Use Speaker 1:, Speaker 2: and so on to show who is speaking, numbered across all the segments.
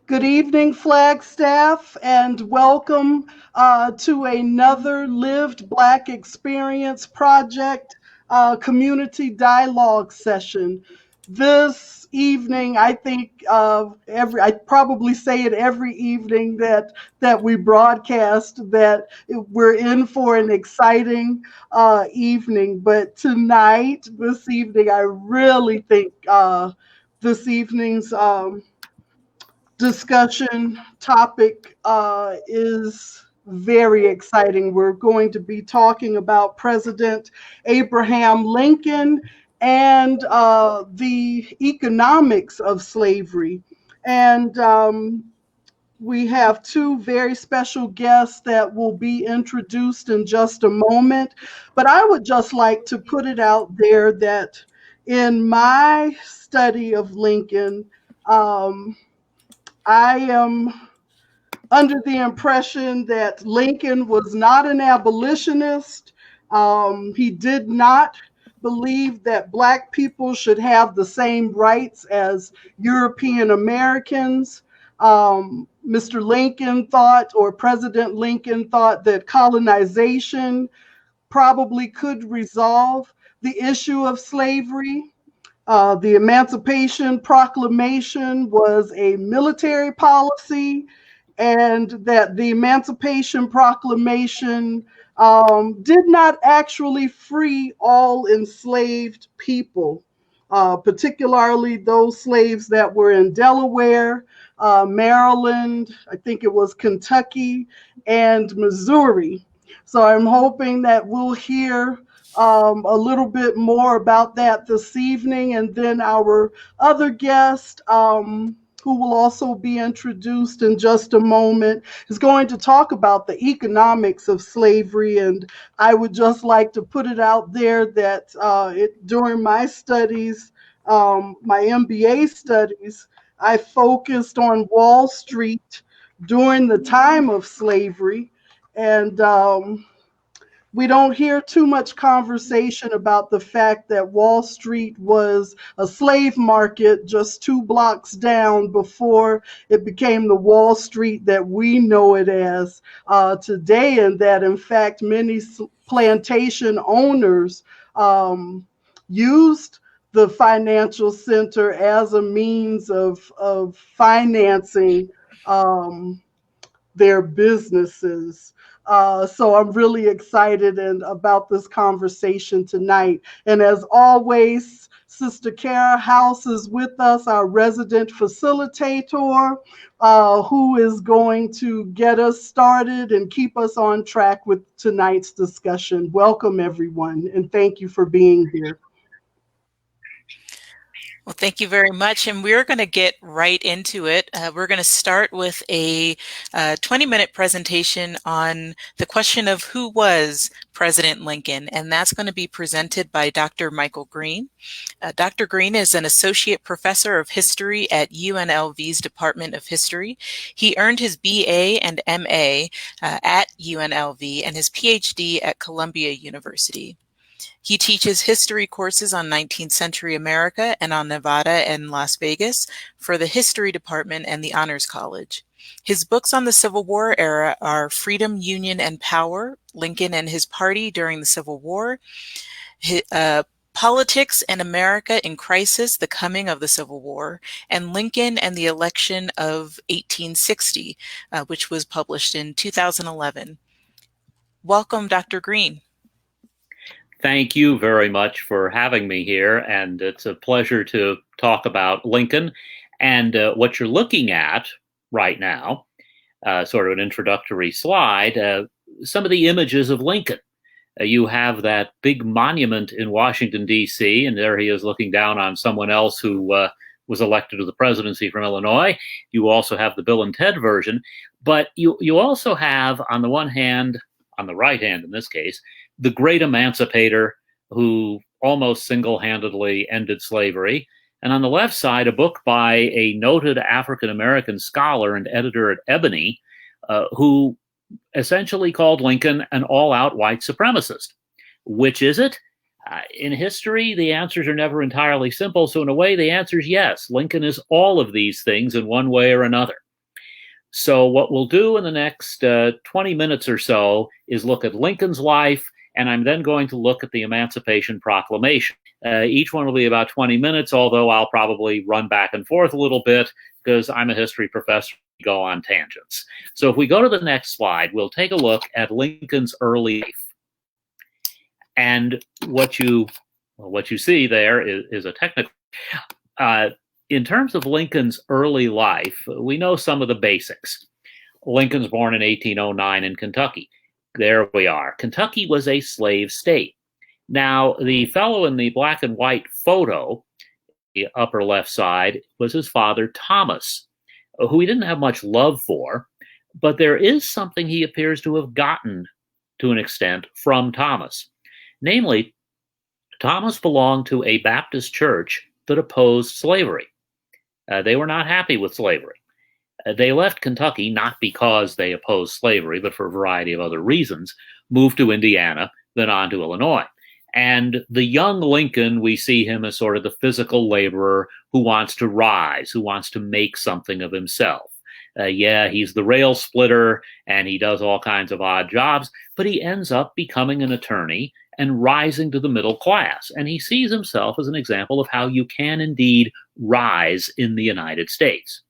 Speaker 1: Good evening, Flagstaff, and welcome to another Lived Black Experience Project community dialogue session. This evening, I think I probably say it every evening that we broadcast that we're in for an exciting evening. But this evening, I really think this evening's discussion topic is very exciting. We're going to be talking about President Abraham Lincoln and the economics of slavery. And we have two very special guests that will be introduced in just a moment. But I would just like to put it out there that in my study of Lincoln, um, I am under the impression that Lincoln was not an abolitionist. He did not believe that Black people should have the same rights as European Americans. Mr. Lincoln thought, or President Lincoln thought, that colonization probably could resolve the issue of slavery. The Emancipation Proclamation was a military policy, and that the Emancipation Proclamation did not actually free all enslaved people, particularly those slaves that were in Delaware, Maryland, I think it was Kentucky, and Missouri. So I'm hoping that we'll hear a little bit more about that this evening. And then our other guest, who will also be introduced in just a moment, is going to talk about the economics of slavery. And I would just like to put it out there that during my studies, my MBA studies, I focused on Wall Street during the time of slavery. And we don't hear too much conversation about the fact that Wall Street was a slave market just 2 blocks down before it became the Wall Street that we know it as today, and that in fact many plantation owners used the financial center as a means of financing their businesses. So I'm really excited about this conversation tonight. And as always, Sister Kara House is with us, our resident facilitator, who is going to get us started and keep us on track with tonight's discussion. Welcome, everyone, and thank you for being here.
Speaker 2: Well, thank you very much. And we're going to get right into it. We're going to start with a 20-minute presentation on the question of who was President Lincoln. And that's going to be presented by Dr. Michael Green. Dr. Green is an associate professor of history at UNLV's Department of History. He earned his BA and MA at UNLV and his PhD at Columbia University. He teaches history courses on 19th century America and on Nevada and Las Vegas for the History Department and the Honors College. His books on the Civil War era are Freedom, Union, and Power, Lincoln and His Party During the Civil War, Politics and America in Crisis, The Coming of the Civil War, and Lincoln and the Election of 1860, which was published in 2011. Welcome, Dr. Green.
Speaker 3: Thank you very much for having me here, and it's a pleasure to talk about Lincoln. And what you're looking at right now, sort of an introductory slide, some of the images of Lincoln. You have that big monument in Washington, D.C., and there he is looking down on someone else who was elected to the presidency from Illinois. You also have the Bill and Ted version, but you also have, on the one hand, on the right hand in this case, the great emancipator who almost single-handedly ended slavery. And on the left side, a book by a noted African-American scholar and editor at Ebony, who essentially called Lincoln an all-out white supremacist. Which is it? In history, the answers are never entirely simple. So in a way, the answer is yes. Lincoln is all of these things in one way or another. So what we'll do in the next 20 minutes or so is look at Lincoln's life, and I'm then going to look at the Emancipation Proclamation. Each one will be about 20 minutes, although I'll probably run back and forth a little bit because I'm a history professor, go on tangents. So if we go to the next slide, we'll take a look at Lincoln's early life. And what you see there is a technical. In terms of Lincoln's early life, we know some of the basics. Lincoln's born in 1809 in Kentucky. There we are. Kentucky was a slave state. Now, the fellow in the black and white photo, the upper left side, was his father, Thomas, who he didn't have much love for, but there is something he appears to have gotten to an extent from Thomas. Namely, Thomas belonged to a Baptist church that opposed slavery. They were not happy with slavery. They left Kentucky not because they opposed slavery, but for a variety of other reasons, moved to Indiana, then on to Illinois. And the young Lincoln, we see him as sort of the physical laborer who wants to rise, who wants to make something of himself. He's the rail splitter and he does all kinds of odd jobs, but he ends up becoming an attorney and rising to the middle class. And he sees himself as an example of how you can indeed rise in the United States.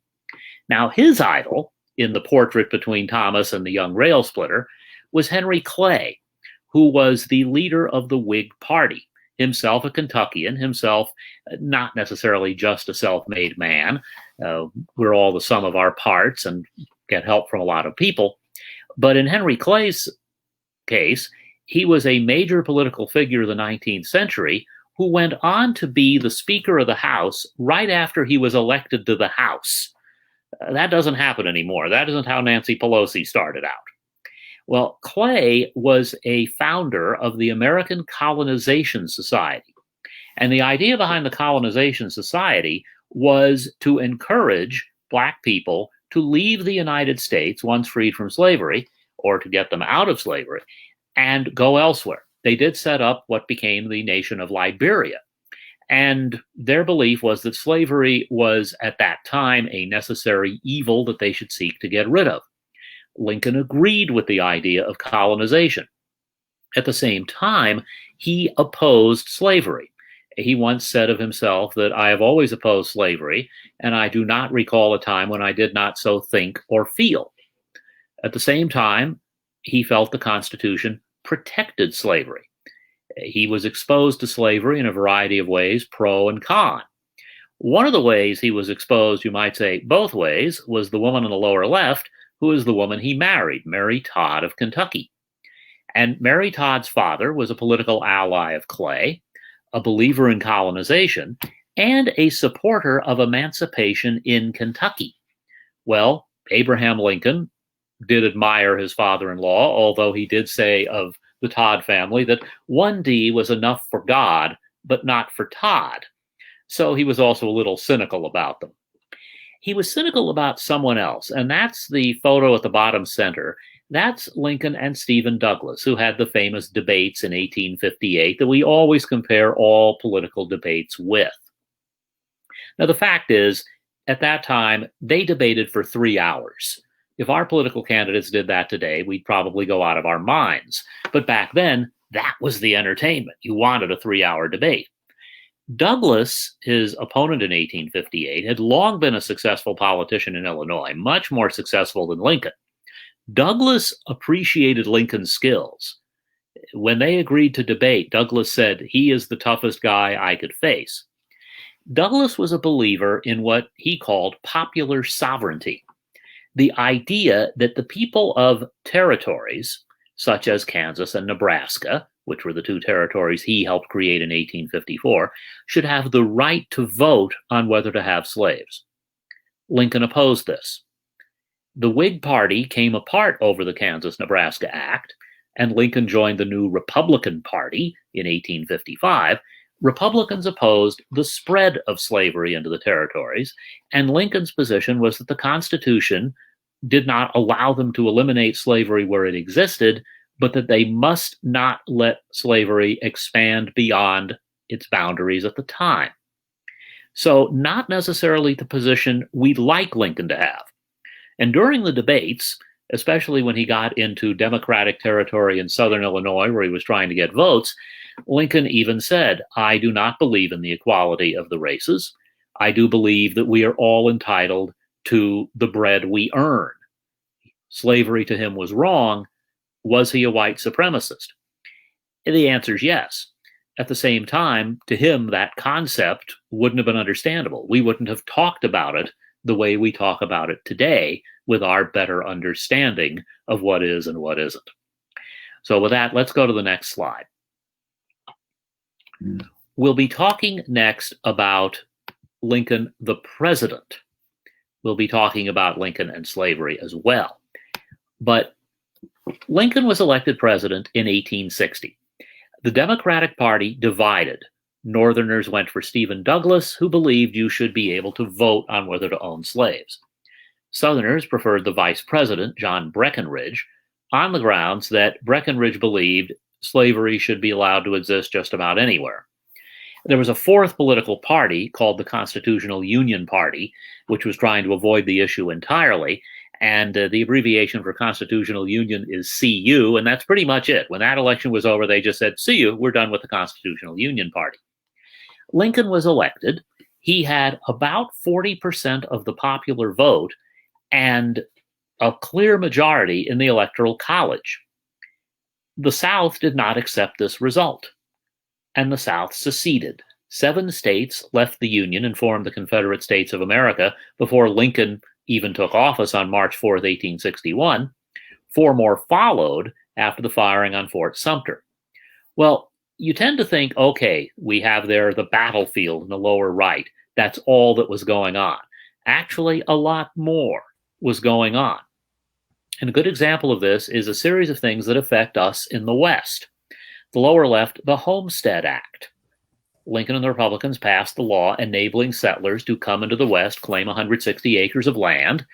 Speaker 3: Now, his idol in the portrait between Thomas and the young rail splitter was Henry Clay, who was the leader of the Whig Party, himself a Kentuckian, himself not necessarily just a self-made man. We're all the sum of our parts and get help from a lot of people. But in Henry Clay's case, he was a major political figure of the 19th century who went on to be the Speaker of the House right after he was elected to the House. That doesn't happen anymore. That isn't how Nancy Pelosi started out. Well, Clay was a founder of the American Colonization Society. And the idea behind the Colonization Society was to encourage Black people to leave the United States once freed from slavery, or to get them out of slavery, and go elsewhere. They did set up what became the nation of Liberia. And their belief was that slavery was, at that time, a necessary evil that they should seek to get rid of. Lincoln agreed with the idea of colonization. At the same time, he opposed slavery. He once said of himself that I have always opposed slavery, and I do not recall a time when I did not so think or feel. At the same time, he felt the Constitution protected slavery. He was exposed to slavery in a variety of ways, pro and con. One of the ways he was exposed, you might say both ways, was the woman on the lower left, who is the woman he married, Mary Todd of Kentucky. And Mary Todd's father was a political ally of Clay, a believer in colonization, and a supporter of emancipation in Kentucky. Well, Abraham Lincoln did admire his father-in-law, although he did say of the Todd family that one D was enough for God, but not for Todd. So he was also a little cynical about them. He was cynical about someone else, and that's the photo at the bottom center. That's Lincoln and Stephen Douglas, who had the famous debates in 1858 that we always compare all political debates with. Now, the fact is, at that time, they debated for 3 hours. If our political candidates did that today, we'd probably go out of our minds. But back then, that was the entertainment. You wanted a 3-hour debate. Douglas, his opponent in 1858, had long been a successful politician in Illinois, much more successful than Lincoln. Douglas appreciated Lincoln's skills. When they agreed to debate, Douglas said, "He is the toughest guy I could face." Douglas was a believer in what he called popular sovereignty, the idea that the people of territories, such as Kansas and Nebraska, which were the two territories he helped create in 1854, should have the right to vote on whether to have slaves. Lincoln opposed this. The Whig Party came apart over the Kansas-Nebraska Act, and Lincoln joined the new Republican Party in 1855. Republicans opposed the spread of slavery into the territories, and Lincoln's position was that the Constitution did not allow them to eliminate slavery where it existed, but that they must not let slavery expand beyond its boundaries at the time. So not necessarily the position we'd like Lincoln to have. And during the debates, especially when he got into Democratic territory in southern Illinois, where he was trying to get votes, Lincoln even said, "I do not believe in the equality of the races. I do believe that we are all entitled to the bread we earn." Slavery to him was wrong. Was he a white supremacist? And the answer is yes. At the same time, to him, that concept wouldn't have been understandable. We wouldn't have talked about it the way we talk about it today, with our better understanding of what is and what isn't. So with that, let's go to the next slide. We'll be talking next about Lincoln the president. We'll be talking about Lincoln and slavery as well. But Lincoln was elected president in 1860. The Democratic Party divided. Northerners went for Stephen Douglas, who believed you should be able to vote on whether to own slaves. Southerners preferred the vice president, John Breckinridge, on the grounds that Breckinridge believed slavery should be allowed to exist just about anywhere. There was a fourth political party called the Constitutional Union Party, which was trying to avoid the issue entirely, and the abbreviation for Constitutional Union is CU, and that's pretty much it. When that election was over, they just said, "See you, we're done with the Constitutional Union Party." Lincoln was elected. He had about 40% of the popular vote and a clear majority in the Electoral College. The South did not accept this result, and the South seceded. 7 states left the Union and formed the Confederate States of America before Lincoln even took office on March 4th, 1861. 4 more followed after the firing on Fort Sumter. Well, you tend to think, okay, we have there the battlefield in the lower right. That's all that was going on. Actually, a lot more was going on. And a good example of this is a series of things that affect us in the West. The lower left, the Homestead Act. Lincoln and the Republicans passed the law enabling settlers to come into the West, claim 160 acres of land,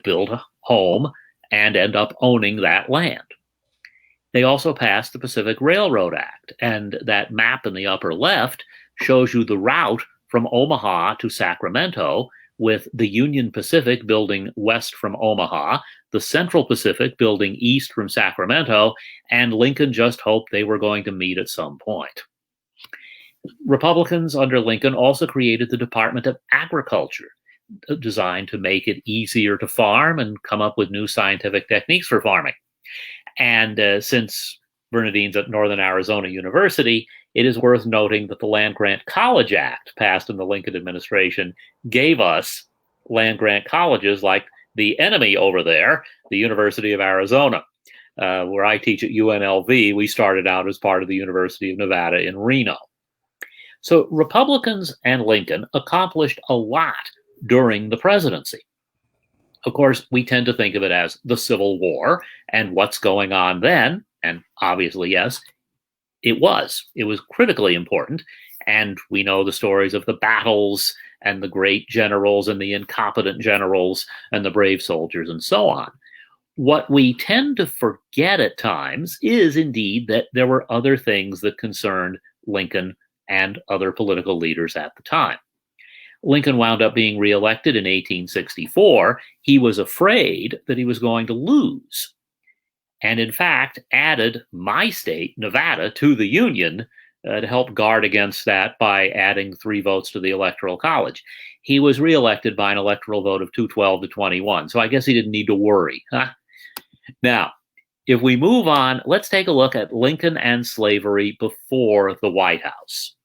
Speaker 3: build a home, and end up owning that land. They also passed the Pacific Railroad Act, and that map in the upper left shows you the route from Omaha to Sacramento, with the Union Pacific building west from Omaha, the Central Pacific building east from Sacramento, and Lincoln just hoped they were going to meet at some point. Republicans under Lincoln also created the Department of Agriculture, designed to make it easier to farm and come up with new scientific techniques for farming. And since Bernadine's at Northern Arizona University, it is worth noting that the Land Grant College Act, passed in the Lincoln administration, gave us land grant colleges like the enemy over there, the University of Arizona. Where I teach at UNLV, we started out as part of the University of Nevada in Reno. So Republicans and Lincoln accomplished a lot during the presidency. Of course, we tend to think of it as the Civil War and what's going on then. And obviously, yes, it was. It was critically important. And we know the stories of the battles and the great generals and the incompetent generals and the brave soldiers and so on. What we tend to forget at times is indeed that there were other things that concerned Lincoln and other political leaders at the time. Lincoln wound up being reelected in 1864. He was afraid that he was going to lose, and in fact added my state, Nevada, to the Union to help guard against that by adding 3 votes to the Electoral College. He was reelected by an electoral vote of 212 to 21, so I guess he didn't need to worry. Now, if we move on, let's take a look at Lincoln and slavery before the White House,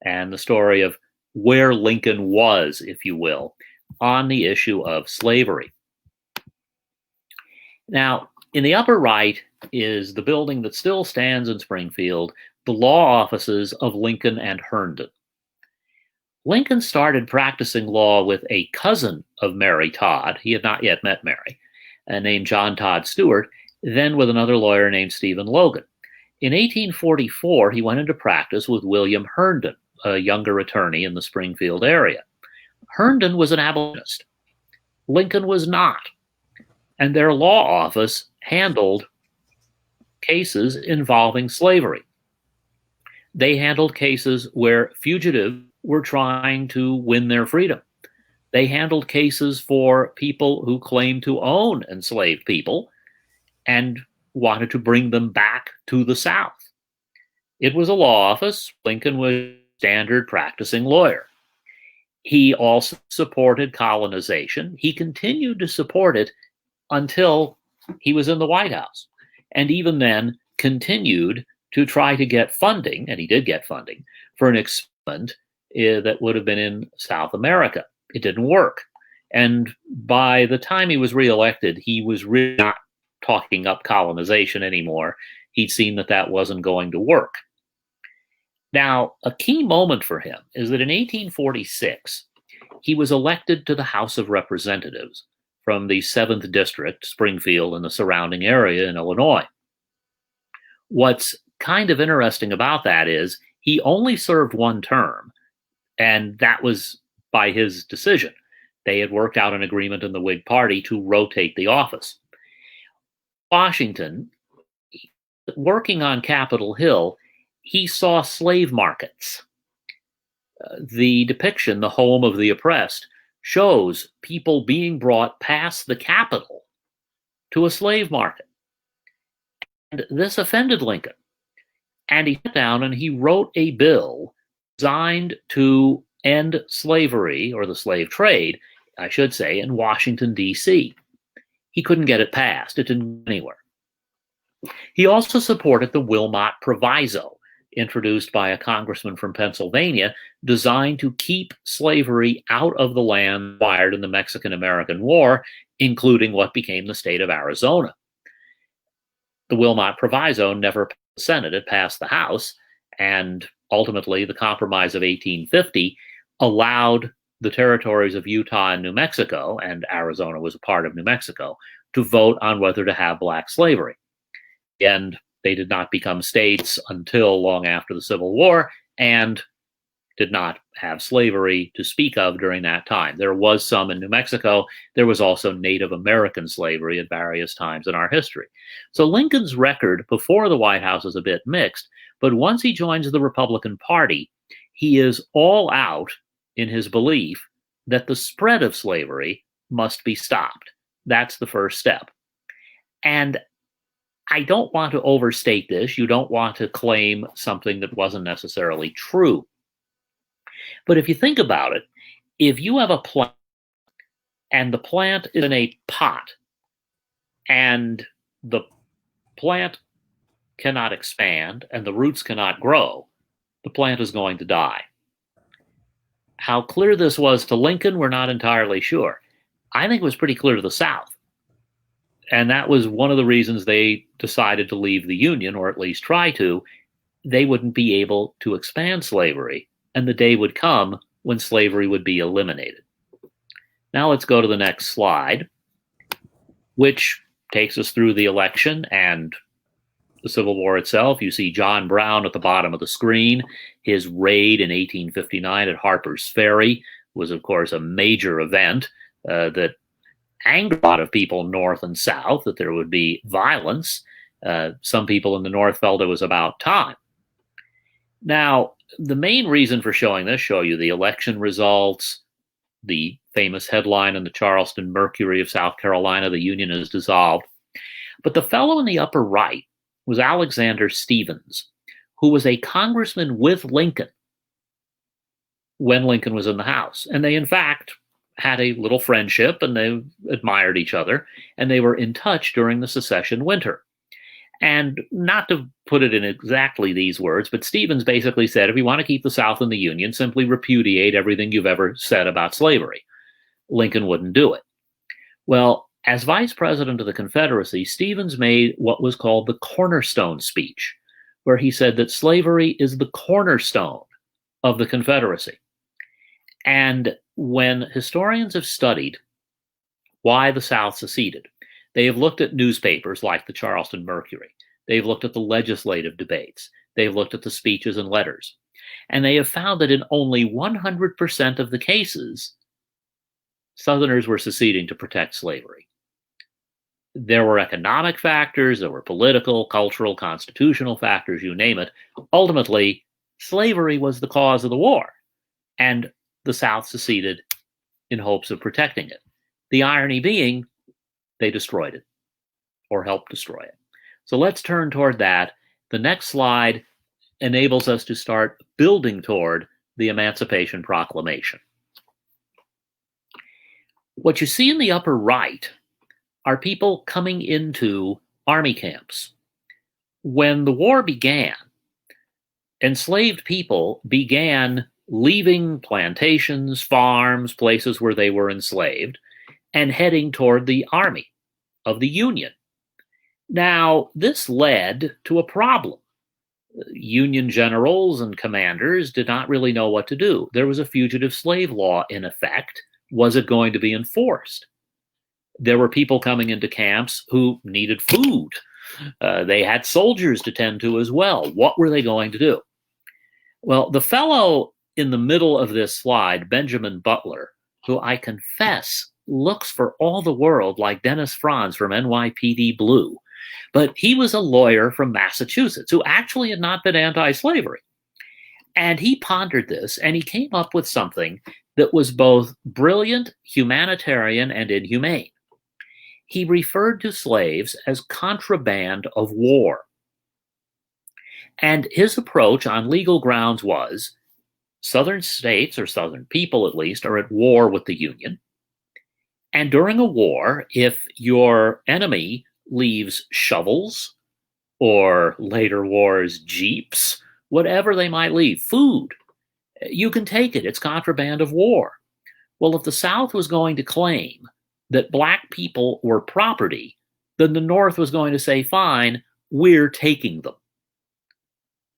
Speaker 3: and the story of where Lincoln was, if you will, on the issue of slavery. Now, in the upper right is the building that still stands in Springfield, the law offices of Lincoln and Herndon. Lincoln started practicing law with a cousin of Mary Todd. He had not yet met Mary, named John Todd Stewart, then with another lawyer named Stephen Logan. In 1844, he went into practice with William Herndon, a younger attorney in the Springfield area. Herndon was an abolitionist. Lincoln was not. And their law office handled cases involving slavery. They handled cases where fugitives were trying to win their freedom. They handled cases for people who claimed to own enslaved people and wanted to bring them back to the South. It was a law office. Lincoln was a standard practicing lawyer. He also supported colonization. He continued to support it until he was in the White House, and even then continued to try to get funding, and he did get funding, for an experiment that would have been in South America. It didn't work. And by the time he was reelected, he was really not talking up colonization anymore. He'd seen that that wasn't going to work. Now, a key moment for him is that in 1846, he was elected to the House of Representatives from the 7th District, Springfield, and the surrounding area in Illinois. What's kind of interesting about that is he only served one term, and that was by his decision. They had worked out an agreement in the Whig Party to rotate the office. Washington, working on Capitol Hill, he saw slave markets. The depiction, the home of the oppressed, shows people being brought past the Capitol to a slave market. And this offended Lincoln. And he sat down and he wrote a bill designed to end slavery, or the slave trade, I should say, in Washington, D.C. He couldn't get it passed. It didn't go anywhere. He also supported the Wilmot Proviso, introduced by a congressman from Pennsylvania, designed to keep slavery out of the land acquired in the Mexican-American War, including what became the state of Arizona. The Wilmot Proviso never passed the Senate. It passed the House, and ultimately the Compromise of 1850 allowed the territories of Utah and New Mexico, and Arizona was a part of New Mexico, to vote on whether to have black slavery. And they did not become states until long after the Civil War, and did not have slavery to speak of during that time. There was some in New Mexico. There was also Native American slavery at various times in our history. So Lincoln's record before the White House is a bit mixed, but once he joins the Republican Party, he is all out in his belief that the spread of slavery must be stopped. That's the first step. And I don't want to overstate this. You don't want to claim something that wasn't necessarily true. But if you think about it, if you have a plant and the plant is in a pot and the plant cannot expand and the roots cannot grow, the plant is going to die. How clear this was to Lincoln, we're not entirely sure. I think it was pretty clear to the South. And that was one of the reasons they decided to leave the Union, or at least try to. They wouldn't be able to expand slavery, and the day would come when slavery would be eliminated. Now let's go to the next slide, which takes us through the election and the Civil War itself. You see John Brown at the bottom of the screen. His raid in 1859 at Harper's Ferry was, of course, a major event that angered a lot of people north and south, that there would be violence. Some people in the north felt it was about time. Now, the main reason for showing this, show you the election results, the famous headline in the Charleston Mercury of South Carolina, the Union is dissolved. But the fellow in the upper right was Alexander Stephens, who was a congressman with Lincoln when Lincoln was in the House. And they, in fact, had a little friendship, and they admired each other, and they were in touch during the secession winter. And not to put it in exactly these words, but Stephens basically said, if you want to keep the South in the Union, simply repudiate everything you've ever said about slavery. Lincoln wouldn't do it. Well, as vice president of the Confederacy, Stephens made what was called the Cornerstone Speech, where he said that slavery is the cornerstone of the Confederacy. And when historians have studied why the South seceded, they have looked at newspapers like the Charleston Mercury. They've looked at the legislative debates. They've looked at the speeches and letters. And they have found that in only 100% of the cases, Southerners were seceding to protect slavery. There were economic factors, there were political, cultural, constitutional factors, you name it. Ultimately, slavery was the cause of the war. And the South seceded in hopes of protecting it. The irony being, they destroyed it or helped destroy it. So let's turn toward that. The next slide enables us to start building toward the Emancipation Proclamation. What you see in the upper right are people coming into army camps. When the war began, enslaved people began leaving plantations, farms, places where they were enslaved, and heading toward the army of the Union. Now, this led to a problem. Union generals and commanders did not really know what to do. There was a fugitive slave law in effect. Was it going to be enforced? There were people coming into camps who needed food. They had soldiers to tend to as well. What were they going to do? Well, the fellow in the middle of this slide, Benjamin Butler, who I confess looks for all the world like Dennis Franz from NYPD Blue, but he was a lawyer from Massachusetts who actually had not been anti-slavery. And he pondered this, and he came up with something that was both brilliant, humanitarian, and inhumane. He referred to slaves as contraband of war. And his approach on legal grounds was, Southern states, or Southern people at least, are at war with the Union. And during a war, if your enemy leaves shovels, or later wars, jeeps, whatever they might leave, food, you can take it. It's contraband of war. Well, if the South was going to claim that black people were property, then the North was going to say, fine, we're taking them.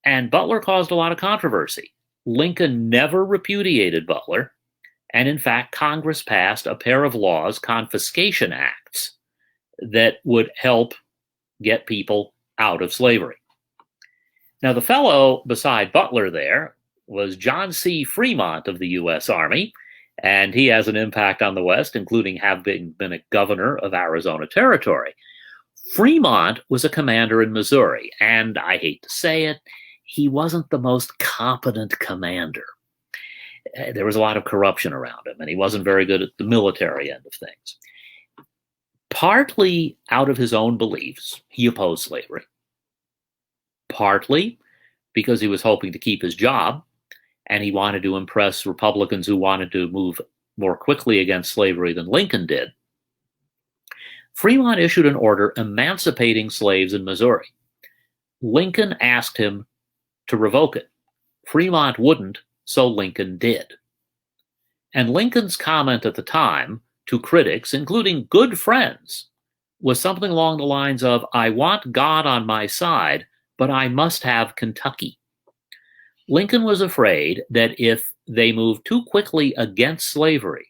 Speaker 3: And Butler caused a lot of controversy. Lincoln never repudiated Butler, and in fact, Congress passed a pair of laws, confiscation acts, that would help get people out of slavery. Now, the fellow beside Butler there was John C. Fremont of the U.S. Army, and he has an impact on the West, including having been a governor of Arizona Territory. Fremont was a commander in Missouri, and I hate to say it, he wasn't the most competent commander. There was a lot of corruption around him, and he wasn't very good at the military end of things. Partly out of his own beliefs, he opposed slavery. Partly because he was hoping to keep his job, and he wanted to impress Republicans who wanted to move more quickly against slavery than Lincoln did. Fremont issued an order emancipating slaves in Missouri. Lincoln asked him to revoke it. Fremont wouldn't, so Lincoln did. And Lincoln's comment at the time to critics, including good friends, was something along the lines of, I want God on my side, but I must have Kentucky. Lincoln was afraid that if they moved too quickly against slavery,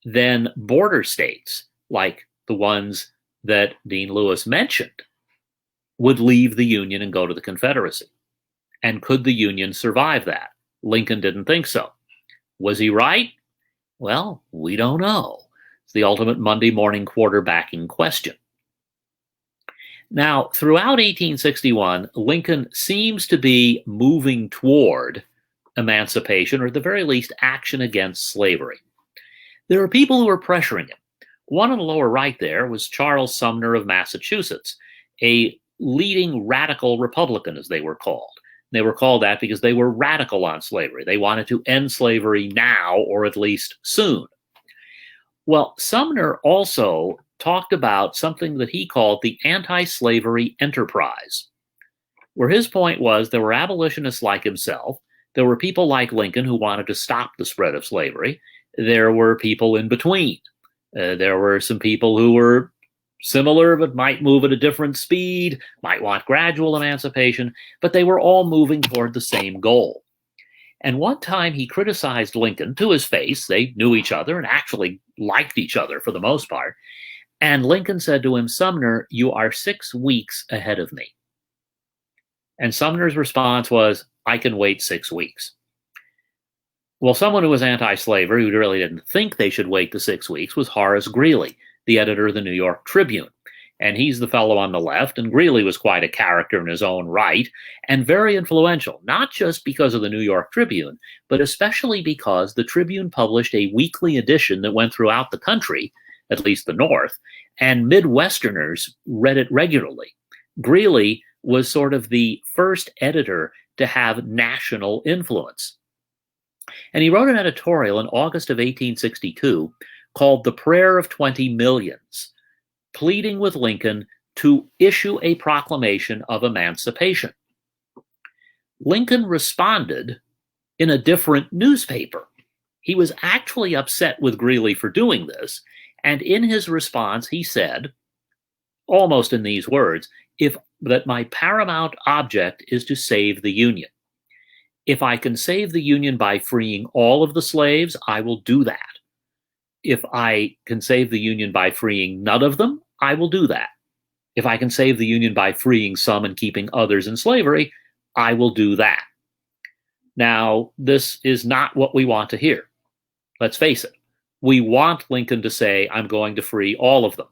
Speaker 3: then border states, like the ones that Dean Lewis mentioned, would leave the Union and go to the Confederacy. And could the Union survive that? Lincoln didn't think so. Was he right? Well, we don't know. It's the ultimate Monday morning quarterbacking question. Now, throughout 1861, Lincoln seems to be moving toward emancipation, or at the very least, action against slavery. There are people who are pressuring him. One on the lower right there was Charles Sumner of Massachusetts, a leading radical Republican, as they were called. They were called that because they were radical on slavery. They wanted to end slavery now, or at least soon. Well, Sumner also talked about something that he called the anti-slavery enterprise, where his point was there were abolitionists like himself, there were people like Lincoln who wanted to stop the spread of slavery, there were people in between. There were some people who were similar but might move at a different speed, might want gradual emancipation, but they were all moving toward the same goal. And one time he criticized Lincoln to his face. They knew each other and actually liked each other for the most part. And Lincoln said to him, Sumner, you are 6 weeks ahead of me. And Sumner's response was, I can wait 6 weeks. Well, someone who was anti-slavery, who really didn't think they should wait the 6 weeks, was Horace Greeley, the editor of the New York Tribune. And he's the fellow on the left, and Greeley was quite a character in his own right, and very influential, not just because of the New York Tribune, but especially because the Tribune published a weekly edition that went throughout the country, at least the North, and Midwesterners read it regularly. Greeley was sort of the first editor to have national influence. And he wrote an editorial in August of 1862 called The Prayer of 20 Millions, pleading with Lincoln to issue a proclamation of emancipation. Lincoln responded in a different newspaper. He was actually upset with Greeley for doing this, and in his response he said, almost in these words, that my paramount object is to save the Union. If I can save the Union by freeing all of the slaves, I will do that. If I can save the Union by freeing none of them, I will do that. If I can save the Union by freeing some and keeping others in slavery, I will do that. Now, this is not what we want to hear. Let's face it. We want Lincoln to say, I'm going to free all of them.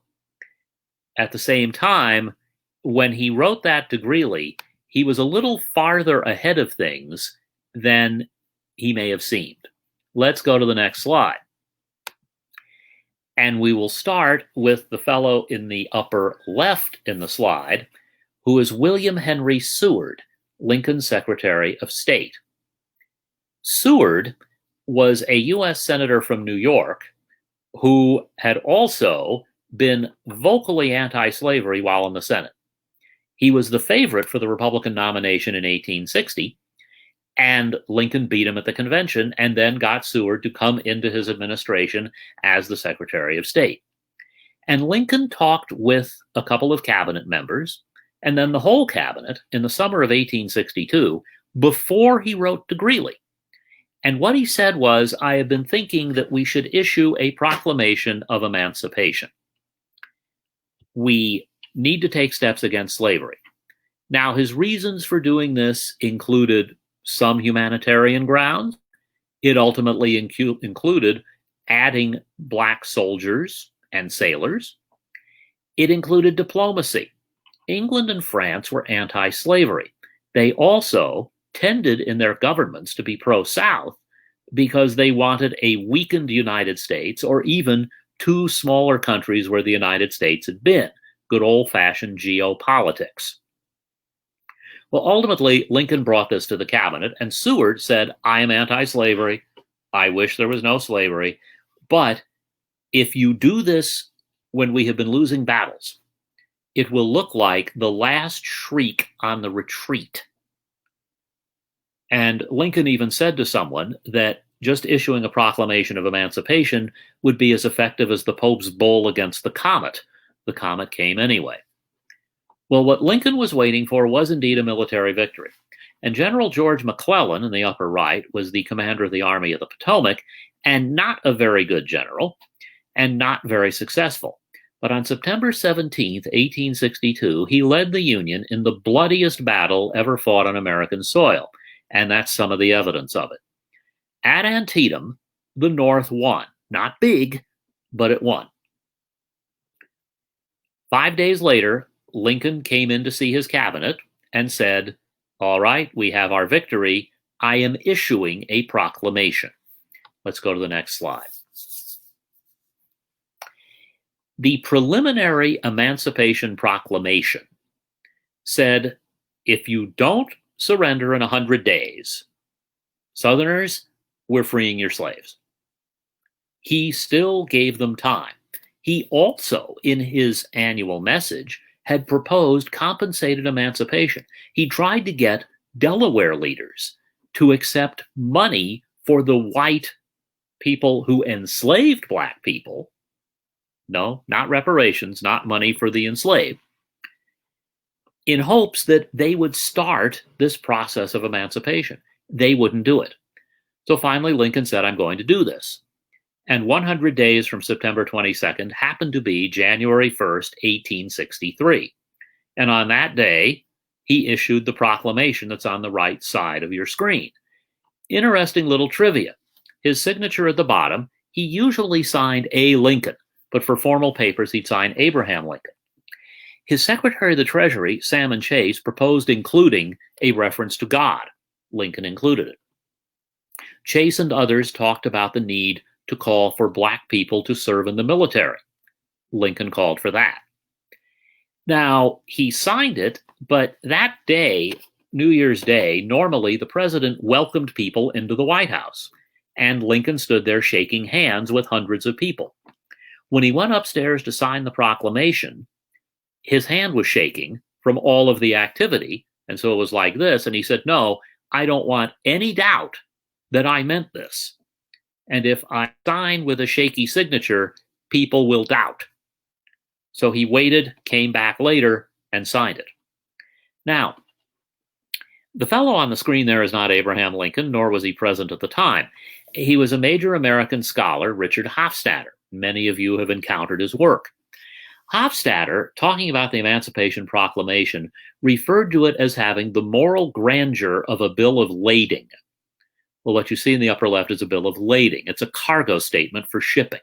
Speaker 3: At the same time, when he wrote that to Greeley, he was a little farther ahead of things than he may have seemed. Let's go to the next slide. And we will start with the fellow in the upper left in the slide, who is William Henry Seward, Lincoln's Secretary of State. Seward was a U.S. Senator from New York who had also been vocally anti-slavery while in the Senate. He was the favorite for the Republican nomination in 1860, and Lincoln beat him at the convention and then got Seward to come into his administration as the Secretary of State. And Lincoln talked with a couple of cabinet members and then the whole cabinet in the summer of 1862 before he wrote to Greeley. And what he said was, I have been thinking that we should issue a proclamation of emancipation. We need to take steps against slavery. Now, his reasons for doing this included some humanitarian grounds. It ultimately included adding black soldiers and sailors. It included diplomacy. England and France were anti-slavery. They also tended in their governments to be pro-South because they wanted a weakened United States, or even two smaller countries where the United States had been. Good old-fashioned geopolitics. Well, ultimately, Lincoln brought this to the cabinet, and Seward said, I am anti-slavery. I wish there was no slavery. But if you do this when we have been losing battles, it will look like the last shriek on the retreat. And Lincoln even said to someone that just issuing a proclamation of emancipation would be as effective as the Pope's bull against the comet. The comet came anyway. Well, what Lincoln was waiting for was indeed a military victory. And General George McClellan, in the upper right, was the commander of the Army of the Potomac, and not a very good general, and not very successful. But on September 17th, 1862, he led the Union in the bloodiest battle ever fought on American soil, and that's some of the evidence of it. At Antietam, the North won. Not big, but it won. 5 days later, Lincoln came in to see his cabinet and said, all right, we have our victory. I am issuing a proclamation. Let's go to the next slide. The preliminary Emancipation Proclamation said, if you don't surrender in 100 days, Southerners, we're freeing your slaves. He still gave them time. He also, in his annual message, had proposed compensated emancipation. He tried to get Delaware leaders to accept money for the white people who enslaved black people. No, not reparations, not money for the enslaved, in hopes that they would start this process of emancipation. They wouldn't do it. So finally, Lincoln said, I'm going to do this. And 100 days from September 22nd happened to be January 1st, 1863. And on that day, he issued the proclamation that's on the right side of your screen. Interesting little trivia. His signature at the bottom, he usually signed A. Lincoln, but for formal papers, he'd sign Abraham Lincoln. His Secretary of the Treasury, Salmon Chase, proposed including a reference to God. Lincoln included it. Chase and others talked about the need to call for black people to serve in the military. Lincoln called for that. Now, he signed it, but that day, New Year's Day, normally the president welcomed people into the White House, and Lincoln stood there shaking hands with hundreds of people. When he went upstairs to sign the proclamation, his hand was shaking from all of the activity, and so it was like this, and he said, "No, I don't want any doubt that I meant this. And if I sign with a shaky signature, people will doubt." So he waited, came back later, and signed it. Now, the fellow on the screen there is not Abraham Lincoln, nor was he present at the time. He was a major American scholar, Richard Hofstadter. Many of you have encountered his work. Hofstadter, talking about the Emancipation Proclamation, referred to it as having the moral grandeur of a bill of lading. Well, what you see in the upper left is a bill of lading. It's a cargo statement for shipping.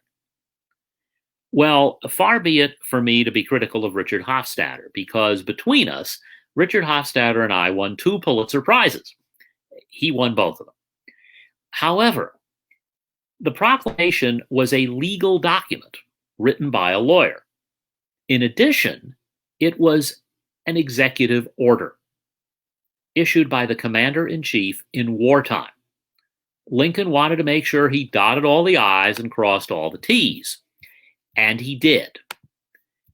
Speaker 3: Well, far be it for me to be critical of Richard Hofstadter, because between us, Richard Hofstadter and I won 2 Pulitzer Prizes. He won both of them. However, the proclamation was a legal document written by a lawyer. In addition, it was an executive order issued by the commander-in-chief in wartime. Lincoln wanted to make sure he dotted all the I's and crossed all the T's, and he did.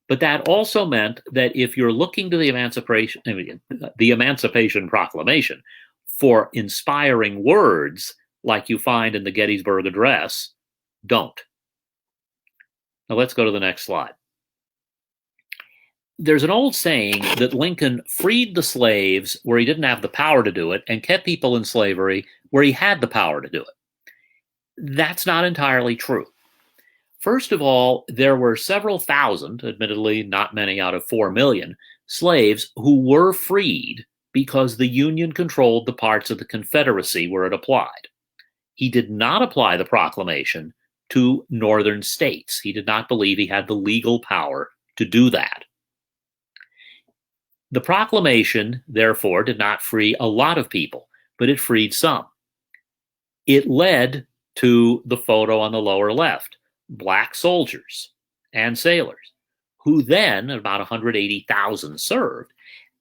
Speaker 3: But that also meant that if you're looking to the Emancipation Proclamation for inspiring words like you find in the Gettysburg Address, don't. Now let's go to the next slide. There's an old saying that Lincoln freed the slaves where he didn't have the power to do it and kept people in slavery where he had the power to do it. That's not entirely true. First of all, there were several thousand, admittedly not many out of 4 million, slaves who were freed because the Union controlled the parts of the Confederacy where it applied. He did not apply the proclamation to northern states. He did not believe he had the legal power to do that. The proclamation, therefore, did not free a lot of people, but it freed some. It led to the photo on the lower left, black soldiers and sailors, who then, about 180,000 served,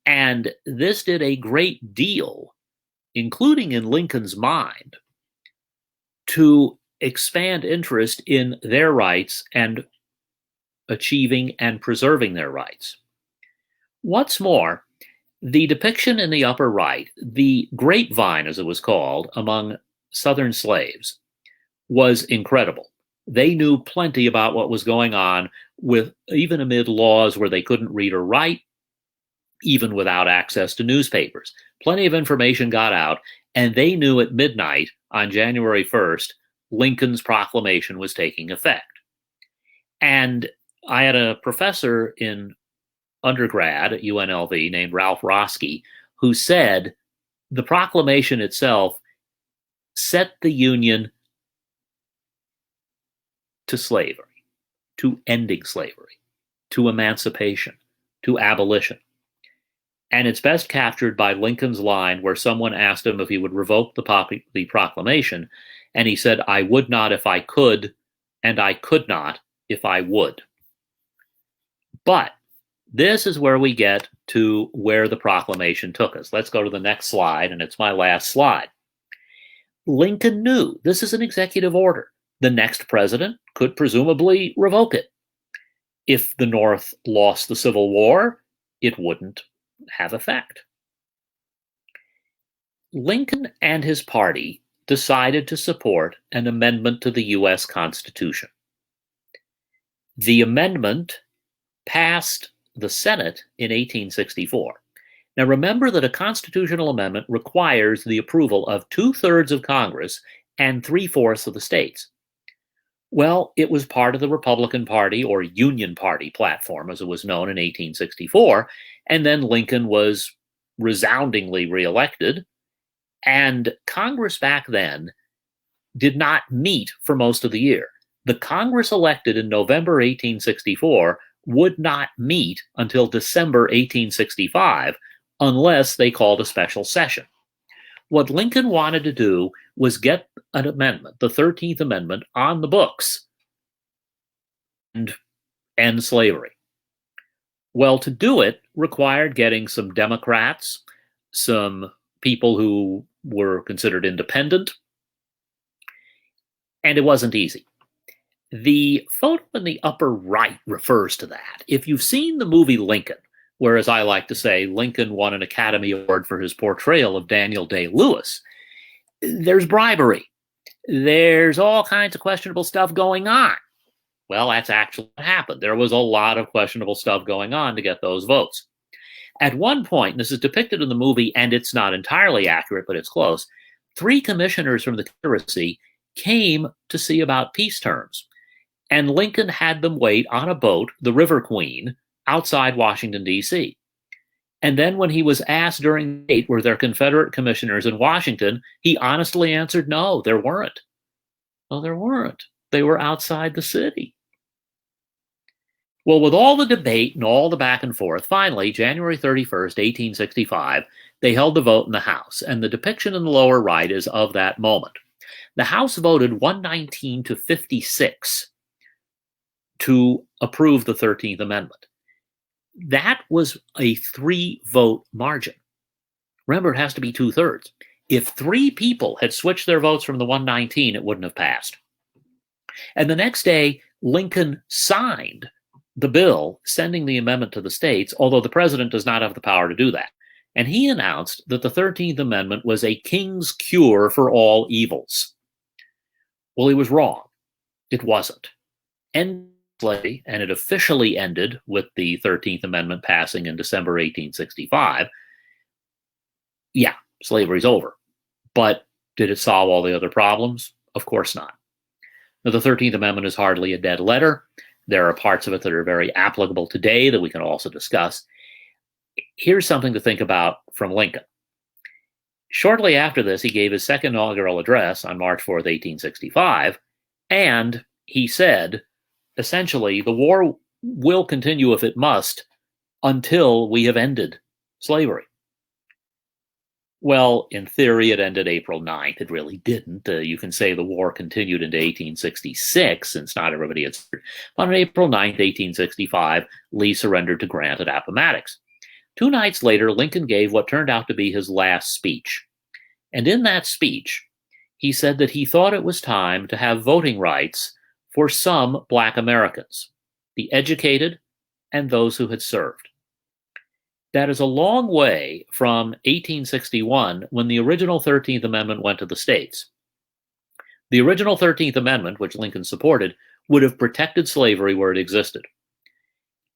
Speaker 3: and this did a great deal, including in Lincoln's mind, to expand interest in their rights and achieving and preserving their rights. What's more, the depiction in the upper right, the grapevine, as it was called, among Southern slaves, was incredible. They knew plenty about what was going on, with even amid laws where they couldn't read or write, even without access to newspapers. Plenty of information got out, and they knew at midnight on January 1st, Lincoln's proclamation was taking effect. And I had a professor in undergrad at UNLV named Ralph Roski, who said the proclamation itself set the Union to slavery, to ending slavery, to emancipation, to abolition. And it's best captured by Lincoln's line where someone asked him if he would revoke the proclamation, and he said, "I would not if I could, and I could not if I would." But this is where we get to where the proclamation took us. Let's go to the next slide, and it's my last slide. Lincoln knew this is an executive order. The next president could presumably revoke it. If the North lost the Civil War, it wouldn't have effect. Lincoln and his party decided to support an amendment to the U.S. Constitution. The amendment passed the Senate in 1864. Now remember that a constitutional amendment requires the approval of 2/3 of Congress and 3/4 of the states. Well, it was part of the Republican Party, or Union Party platform, as it was known in 1864, and then Lincoln was resoundingly reelected, and Congress back then did not meet for most of the year. The Congress elected in November 1864 would not meet until December 1865 unless they called a special session. What Lincoln wanted to do was get an amendment, the 13th Amendment, on the books and end slavery. Well, to do it required getting some Democrats, some people who were considered independent, and it wasn't easy. The photo in the upper right refers to that. If you've seen the movie Lincoln, where, as I like to say, Lincoln won an Academy Award for his portrayal of Daniel Day-Lewis, there's bribery. There's all kinds of questionable stuff going on. Well, that's actually what happened. There was a lot of questionable stuff going on to get those votes. At one point, and this is depicted in the movie, and it's not entirely accurate, but it's close, 3 commissioners from the Confederacy came to see about peace terms. And Lincoln had them wait on a boat, the River Queen, outside Washington, D.C. And then when he was asked during the date, were there Confederate commissioners in Washington, he honestly answered, no, there weren't. Well, there weren't. They were outside the city. Well, with all the debate and all the back and forth, finally, January 31st, 1865, they held the vote in the House. And the depiction in the lower right is of that moment. The House voted 119 to 56 to approve the 13th Amendment. That was a 3-vote margin. Remember, it has to be 2/3. If 3 people had switched their votes from the 119, it wouldn't have passed. And the next day, Lincoln signed the bill sending the amendment to the states, although the president does not have the power to do that. And he announced that the 13th Amendment was a king's cure for all evils. Well, he was wrong. It wasn't. And it officially ended with the 13th Amendment passing in December 1865. Yeah, slavery's over. But did it solve all the other problems? Of course not. Now, the 13th Amendment is hardly a dead letter. There are parts of it that are very applicable today that we can also discuss. Here's something to think about from Lincoln. Shortly after this, he gave his second inaugural address on March 4th, 1865, and he said, essentially, the war will continue if it must until we have ended slavery. Well, in theory, it ended April 9th. It really didn't. You can say the war continued into 1866, since not everybody had surrendered. But on April 9th, 1865, Lee surrendered to Grant at Appomattox. 2 nights later, Lincoln gave what turned out to be his last speech. And in that speech, he said that he thought it was time to have voting rights for some Black Americans, the educated and those who had served. That is a long way from 1861, when the original 13th Amendment went to the states. The original 13th Amendment, which Lincoln supported, would have protected slavery where it existed.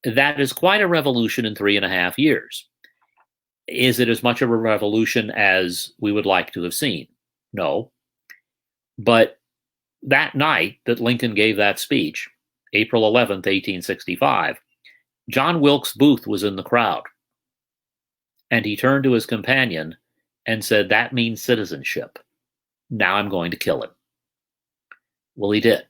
Speaker 3: That is quite a revolution in 3.5 years. Is it as much of a revolution as we would like to have seen? No. But that night that Lincoln gave that speech, April 11th, 1865, John Wilkes Booth was in the crowd. And he turned to his companion and said, "That means citizenship. Now I'm going to kill him." Well, he did.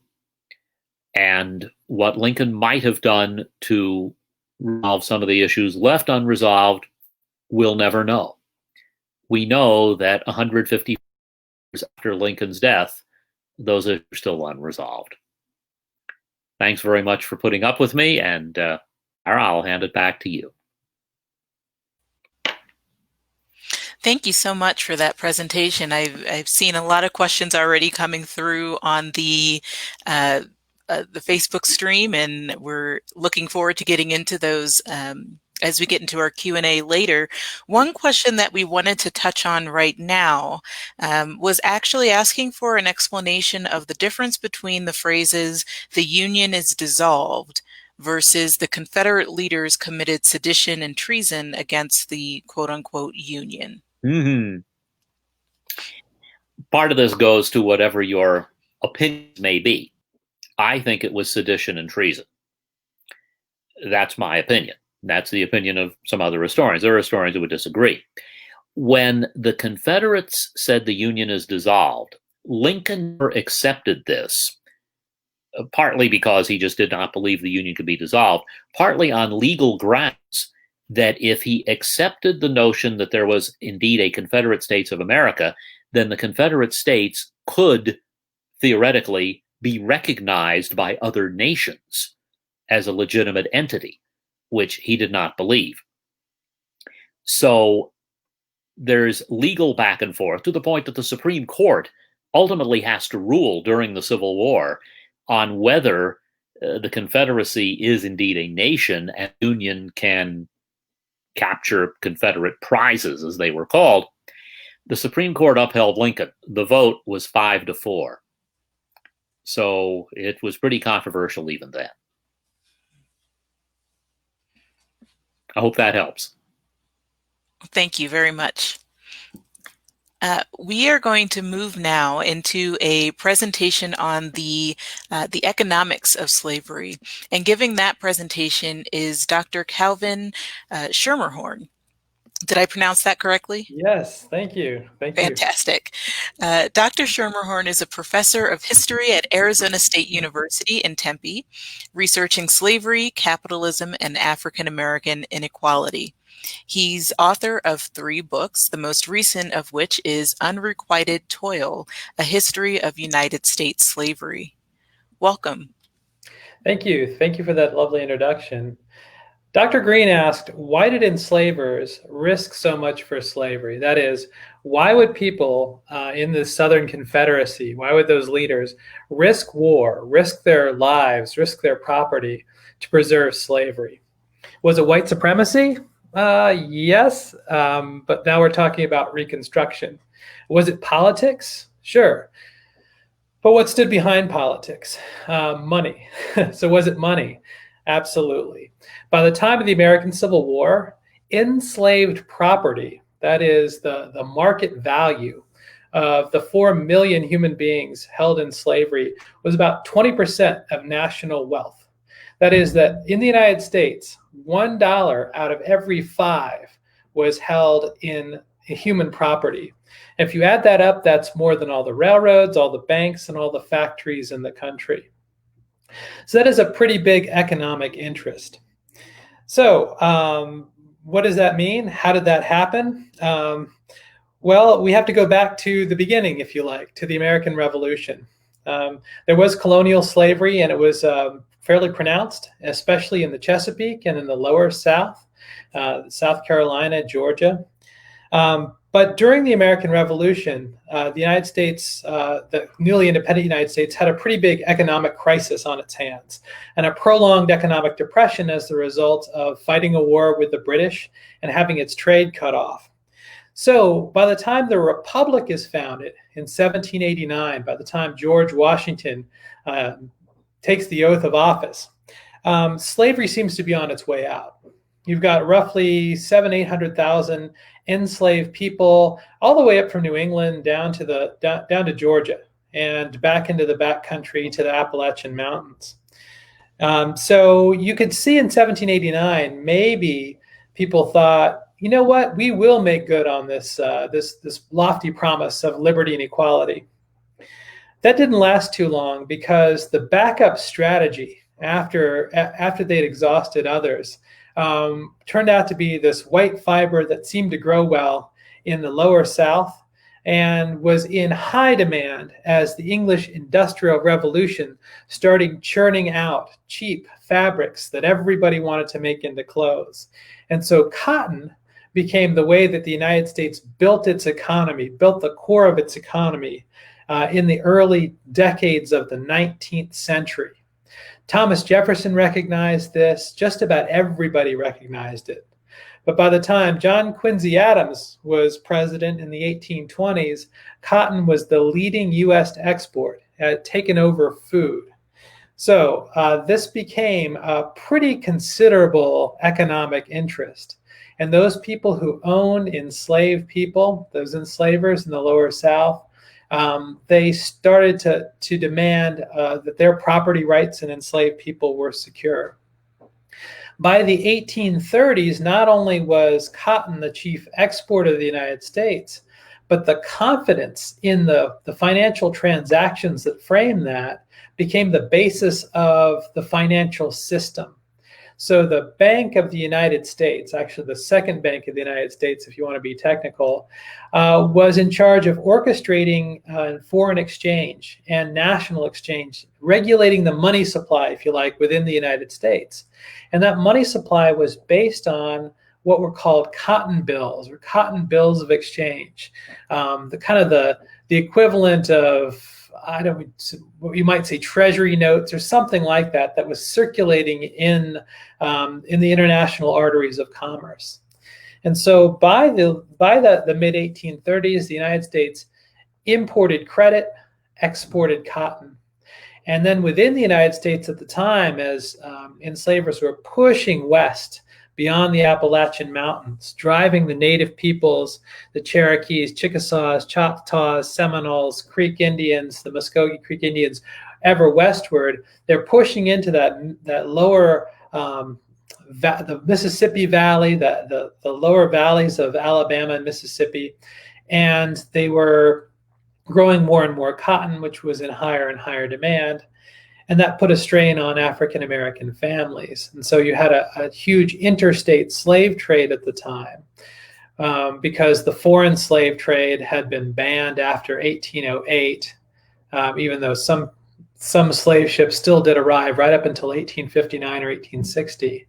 Speaker 3: And what Lincoln might have done to resolve some of the issues left unresolved, we'll never know. We know that 150 years after Lincoln's death, those are still unresolved. Thanks very much for putting up with me, and I'll hand it back to you.
Speaker 2: Thank you so much for that presentation. I've seen a lot of questions already coming through on the Facebook stream, and we're looking forward to getting into those as we get into our Q&A later. One question that we wanted to touch on right now was actually asking for an explanation of the difference between the phrases, "the Union is dissolved," versus "the Confederate leaders committed sedition and treason against the quote-unquote Union."
Speaker 3: Mm-hmm. Part of this goes to whatever your opinions may be. I think it was sedition and treason. That's my opinion. That's the opinion of some other historians. There are historians who would disagree. When the Confederates said the Union is dissolved, Lincoln accepted this partly because he just did not believe the Union could be dissolved, partly on legal grounds that if he accepted the notion that there was indeed a Confederate States of America, then the Confederate States could theoretically be recognized by other nations as a legitimate entity, which he did not believe. So there's legal back and forth to the point that the Supreme Court ultimately has to rule during the Civil War on whether the Confederacy is indeed a nation and the Union can capture Confederate prizes, as they were called. The Supreme Court upheld Lincoln. The vote was 5-4. So it was pretty controversial even then. I hope that helps.
Speaker 2: Thank you very much. We are going to move now into a presentation on the economics of slavery. And giving that presentation is Dr. Calvin Schermerhorn. Did I pronounce that correctly?
Speaker 4: Yes, thank you. Thank you.
Speaker 2: Fantastic. Dr. Schermerhorn is a professor of history at Arizona State University in Tempe, researching slavery, capitalism, and African American inequality. He's author of 3 books, the most recent of which is Unrequited Toil, A History of United States Slavery. Welcome.
Speaker 4: Thank you. Thank you for that lovely introduction. Dr. Green asked, why did enslavers risk so much for slavery? That is, why would people in the Southern Confederacy, why would those leaders risk war, risk their lives, risk their property to preserve slavery? Was it white supremacy? Yes, but now we're talking about Reconstruction. Was it politics? Sure. But what stood behind politics? Money. So was it money? Absolutely. By the time of the American Civil War, enslaved property, that is the market value of the 4 million human beings held in slavery, was about 20% of national wealth. That is that in the United States, $1 out of every 5 was held in human property. If you add that up, that's more than all the railroads, all the banks, and all the factories in the country. So that is a pretty big economic interest. So what does that mean? How did that happen? Well, we have to go back to the beginning, if you like, to the American Revolution. There was colonial slavery, and it was fairly pronounced, especially in the Chesapeake and in the lower South, South Carolina, Georgia. But during the American Revolution, the United States, the newly independent United States, had a pretty big economic crisis on its hands and a prolonged economic depression as the result of fighting a war with the British and having its trade cut off. So by the time the Republic is founded in 1789, by the time George Washington takes the oath of office, slavery seems to be on its way out. You've got roughly 800,000 enslaved people, all the way up from New England down to Georgia and back into the backcountry to the Appalachian Mountains. So you could see in 1789, maybe people thought, you know what, we will make good on this this lofty promise of liberty and equality. That didn't last too long because the backup strategy after they'd exhausted others turned out to be this white fiber that seemed to grow well in the lower South and was in high demand as the English Industrial Revolution started churning out cheap fabrics that everybody wanted to make into clothes. And so cotton became the way that the United States built its economy, built the core of its economy in the early decades of the 19th century. Thomas Jefferson recognized this. Just about everybody recognized it. But by the time John Quincy Adams was president in the 1820s, cotton was the leading U.S. export, had taken over food. So this became a pretty considerable economic interest. And those people who owned enslaved people, those enslavers in the lower South, they started to demand that their property rights and enslaved people were secure. By the 1830s, not only was cotton the chief export of the United States, but the confidence in the financial transactions that frame that became the basis of the financial system. So the Bank of the United States, actually the second Bank of the United States, if you want to be technical, was in charge of orchestrating foreign exchange and national exchange, regulating the money supply, if you like, within the United States. And that money supply was based on what were called cotton bills, or cotton bills of exchange, the equivalent of, what you might say, treasury notes or something like that, that was circulating in the international arteries of commerce. And so by the mid 1830s, the United States imported credit, exported cotton. And then within the United States at the time, as enslavers were pushing west beyond the Appalachian Mountains, driving the native peoples, the Cherokees, Chickasaws, Choctaws, Seminoles, Creek Indians, the Muskogee Creek Indians, ever westward, they're pushing into that lower, the Mississippi Valley, the lower valleys of Alabama and Mississippi, and they were growing more and more cotton, which was in higher and higher demand. And that put a strain on African American families. And so you had a huge interstate slave trade at the time, because the foreign slave trade had been banned after 1808, even though some slave ships still did arrive right up until 1859 or 1860.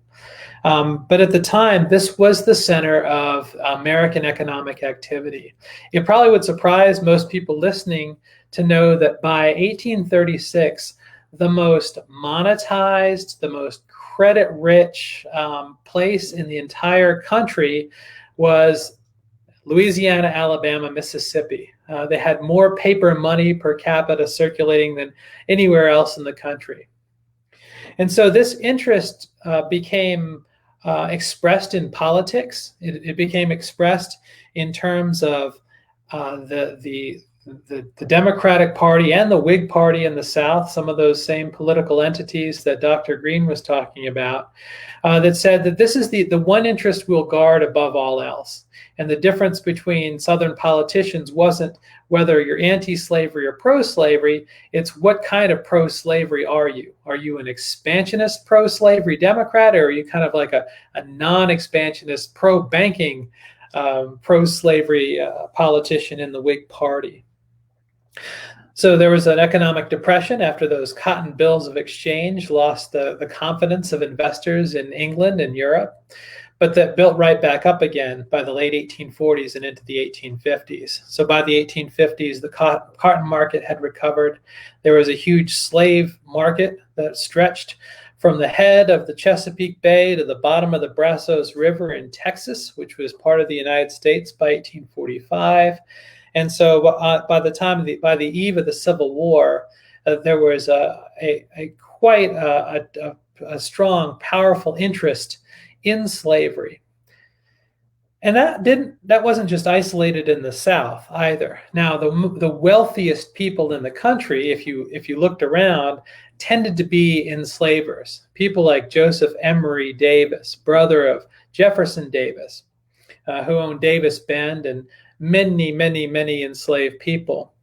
Speaker 4: But at the time, this was the center of American economic activity. It probably would surprise most people listening to know that by 1836, the most monetized, the most credit-rich place in the entire country was Louisiana, Alabama, Mississippi. They had more paper money per capita circulating than anywhere else in the country. And so this interest became expressed in politics. It became expressed in terms of the Democratic Party and the Whig Party in the South, some of those same political entities that Dr. Green was talking about, that said that this is the one interest we'll guard above all else. And the difference between Southern politicians wasn't whether you're anti-slavery or pro-slavery, it's what kind of pro-slavery are you? Are you an expansionist pro-slavery Democrat, or are you kind of like a non-expansionist pro-banking pro-slavery politician in the Whig Party? So there was an economic depression after those cotton bills of exchange lost the confidence of investors in England and Europe, but that built right back up again by the late 1840s and into the 1850s. So by the 1850s, the cotton market had recovered. There was a huge slave market that stretched from the head of the Chesapeake Bay to the bottom of the Brazos River in Texas, which was part of the United States by 1845. And so by the eve of the Civil War, there was quite a strong, powerful interest in slavery. And that wasn't just isolated in the South either. Now, the wealthiest people in the country, if you looked around, tended to be enslavers. People like Joseph Emory Davis, brother of Jefferson Davis, who owned Davis Bend, and many, many, many enslaved people.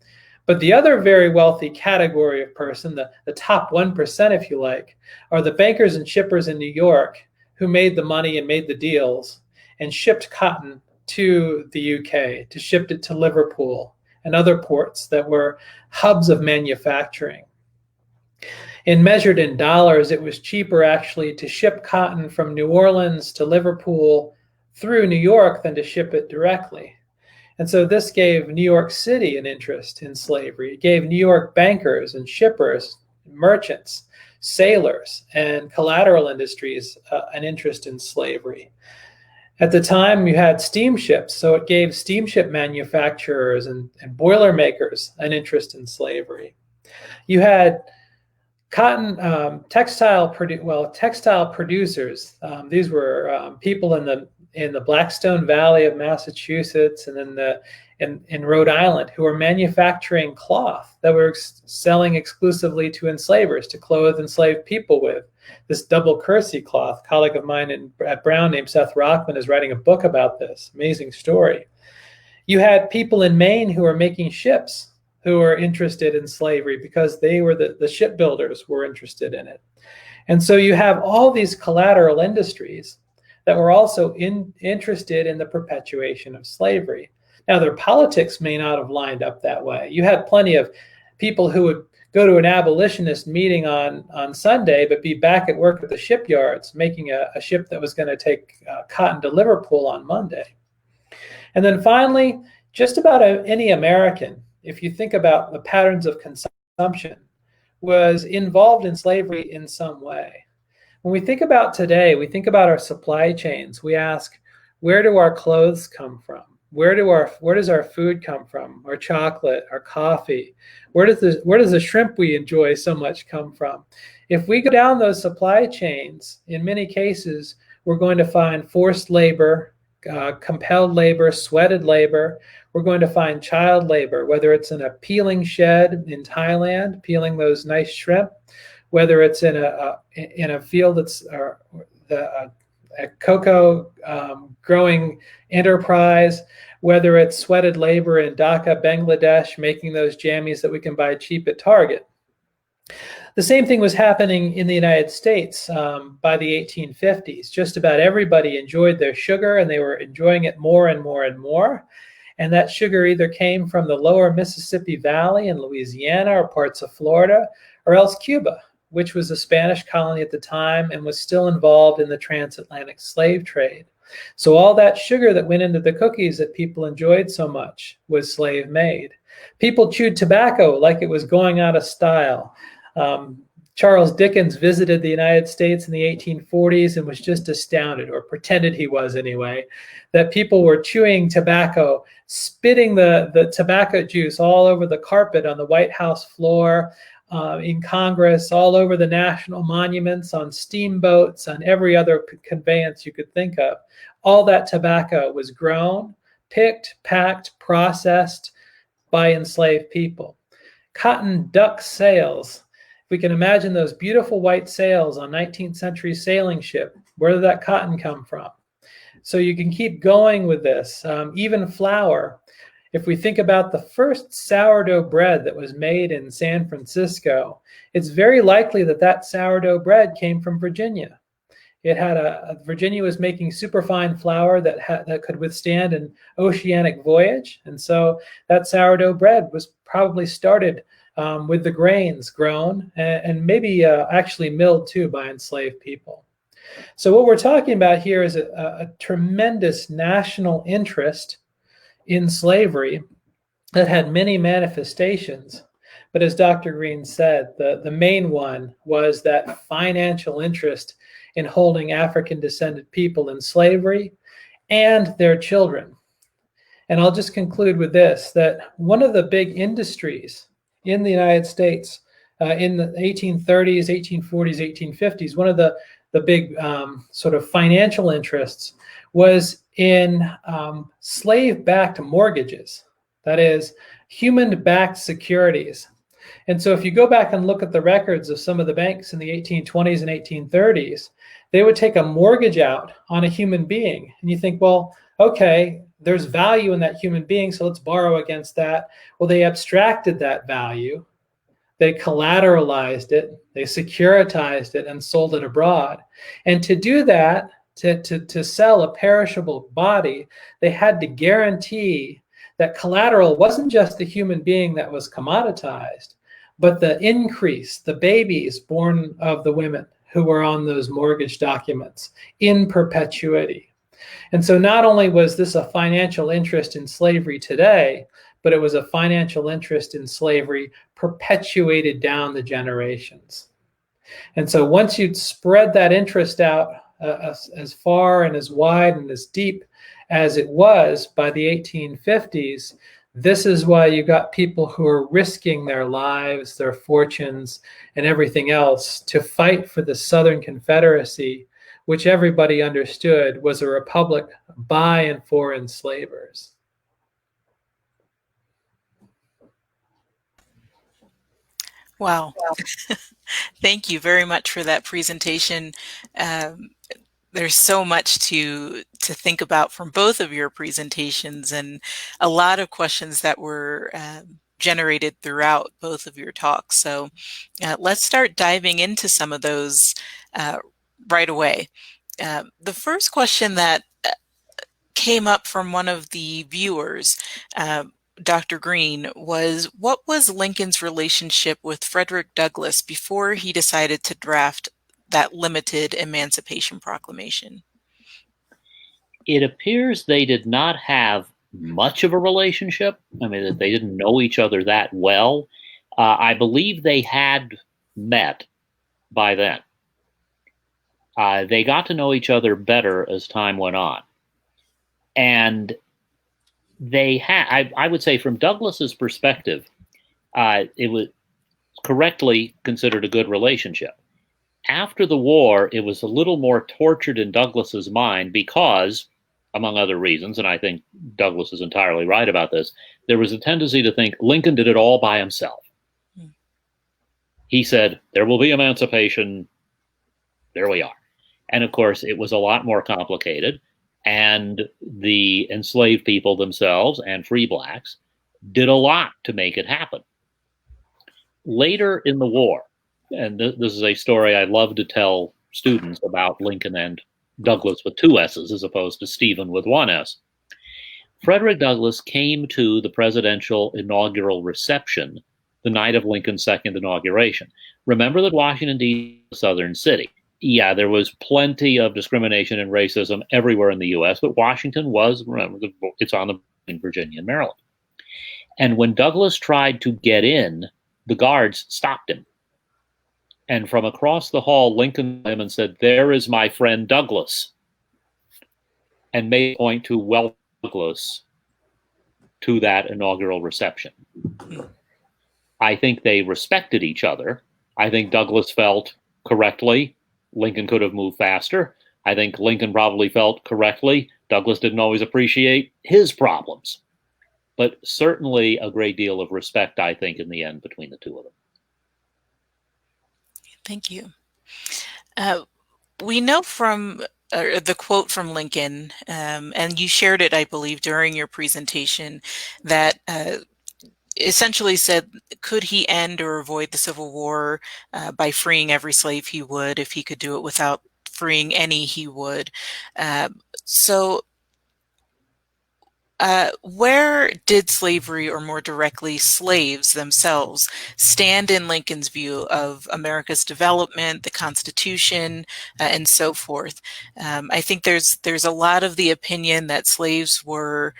Speaker 4: But the other very wealthy category of person, the top 1%, if you like, are the bankers and shippers in New York who made the money and made the deals and shipped cotton to the UK, shipped it to Liverpool and other ports that were hubs of manufacturing. And measured in dollars, it was cheaper actually to ship cotton from New Orleans to Liverpool through New York than to ship it directly. And so this gave New York City an interest in slavery. It gave New York bankers and shippers, merchants, sailors, and collateral industries an interest in slavery. At the time, you had steamships, so it gave steamship manufacturers and boiler makers an interest in slavery. You had textile producers. These were people in the Blackstone Valley of Massachusetts and in Rhode Island, who were manufacturing cloth that were selling exclusively to enslavers to clothe enslaved people with. This double kersey cloth. A colleague of mine at Brown named Seth Rockman is writing a book about this. Amazing story. You had people in Maine who were making ships who were interested in slavery because they were the shipbuilders were interested in it. And so you have all these collateral industries that were also interested in the perpetuation of slavery. Now, their politics may not have lined up that way. You had plenty of people who would go to an abolitionist meeting on Sunday, but be back at work at the shipyards making a ship that was going to take cotton to Liverpool on Monday. And then finally, just about any American, if you think about the patterns of consumption, was involved in slavery in some way. When we think about today, we think about our supply chains. We ask, where do our clothes come from? Where does our food come from? Our chocolate, our coffee? Where does the shrimp we enjoy so much come from? If we go down those supply chains, in many cases, we're going to find forced labor, compelled labor, sweated labor. We're going to find child labor, whether it's in a peeling shed in Thailand, peeling those nice shrimp, whether it's in a field that's a cocoa growing enterprise, whether it's sweated labor in Dhaka, Bangladesh, making those jammies that we can buy cheap at Target. The same thing was happening in the United States by the 1850s. Just about everybody enjoyed their sugar, and they were enjoying it more and more and more. And that sugar either came from the lower Mississippi Valley in Louisiana or parts of Florida, or else Cuba, which was a Spanish colony at the time and was still involved in the transatlantic slave trade. So all that sugar that went into the cookies that people enjoyed so much was slave made. People chewed tobacco like it was going out of style. Charles Dickens visited the United States in the 1840s and was just astounded, or pretended he was anyway, that people were chewing tobacco, spitting the tobacco juice all over the carpet on the White House floor, in Congress, all over the national monuments, on steamboats, on every other conveyance you could think of. All that tobacco was grown, picked, packed, processed by enslaved people. Cotton duck sails. We can imagine those beautiful white sails on 19th century sailing ship. Where did that cotton come from? So you can keep going with this. Even flour. If we think about the first sourdough bread that was made in San Francisco, it's very likely that that sourdough bread came from Virginia. It had Virginia was making superfine flour that could withstand an oceanic voyage. And so that sourdough bread was probably started with the grains grown and maybe actually milled too by enslaved people. So what we're talking about here is a tremendous national interest in slavery that had many manifestations. But as Dr. Green said, the main one was that financial interest in holding African descended people in slavery and their children. And I'll just conclude with this, that one of the big industries in the United States in the 1830s, 1840s, 1850s, one of the big sort of financial interests was in slave-backed mortgages, that is, human-backed securities. And so if you go back and look at the records of some of the banks in the 1820s and 1830s, they would take a mortgage out on a human being. And you think, well, okay, there's value in that human being, so let's borrow against that. Well, they abstracted that value, they collateralized it, they securitized it, and sold it abroad. And to do that, to sell a perishable body, they had to guarantee that collateral wasn't just the human being that was commoditized, but the increase, the babies born of the women who were on those mortgage documents in perpetuity. And so not only was this a financial interest in slavery today, but it was a financial interest in slavery perpetuated down the generations. And so once you'd spread that interest out as far and as wide and as deep as it was by the 1850s, this is why you got people who are risking their lives, their fortunes, and everything else to fight for the Southern Confederacy, which everybody understood was a republic by and for enslavers.
Speaker 2: Wow. Thank you very much for that presentation. There's so much to think about from both of your presentations, and a lot of questions that were generated throughout both of your talks. So let's start diving into some of those right away. The first question that came up from one of the viewers, Dr. Green, was what was Lincoln's relationship with Frederick Douglass before he decided to draft that limited Emancipation Proclamation?
Speaker 3: It appears they did not have much of a relationship. I mean, that they didn't know each other that well. I believe they had met by then. They got to know each other better as time went on. And they had, I would say, from Douglass's perspective, it was correctly considered a good relationship. After the war, it was a little more tortured in Douglass's mind because, among other reasons, and I think Douglass is entirely right about this, there was a tendency to think Lincoln did it all by himself. He said, there will be emancipation. There we are. And of course, it was a lot more complicated. And the enslaved people themselves and free blacks did a lot to make it happen. Later in the war, and this is a story I love to tell students about Lincoln and Douglass with 2 S's as opposed to Stephen with 1 S. Frederick Douglass came to the presidential inaugural reception the night of Lincoln's second inauguration. Remember that Washington, D.C. is a southern city. Yeah, there was plenty of discrimination and racism everywhere in the U.S., but Washington was, remember, it's on the in Virginia and Maryland. And when Douglass tried to get in, the guards stopped him. And from across the hall, Lincoln came and said, there is my friend Douglass, and made a point to welcome Douglass to that inaugural reception. I think they respected each other. I think Douglass felt correctly Lincoln could have moved faster. I think Lincoln probably felt correctly Douglass didn't always appreciate his problems. But certainly a great deal of respect, I think, in the end between the two of them.
Speaker 2: Thank you. We know from the quote from Lincoln, and you shared it, I believe, during your presentation, that essentially said, could he end or avoid the Civil War by freeing every slave? He would. If he could do it without freeing any, he would. Where did slavery, or more directly, slaves themselves, stand in Lincoln's view of America's development, the Constitution, and so forth? I think there's a lot of the opinion that slaves were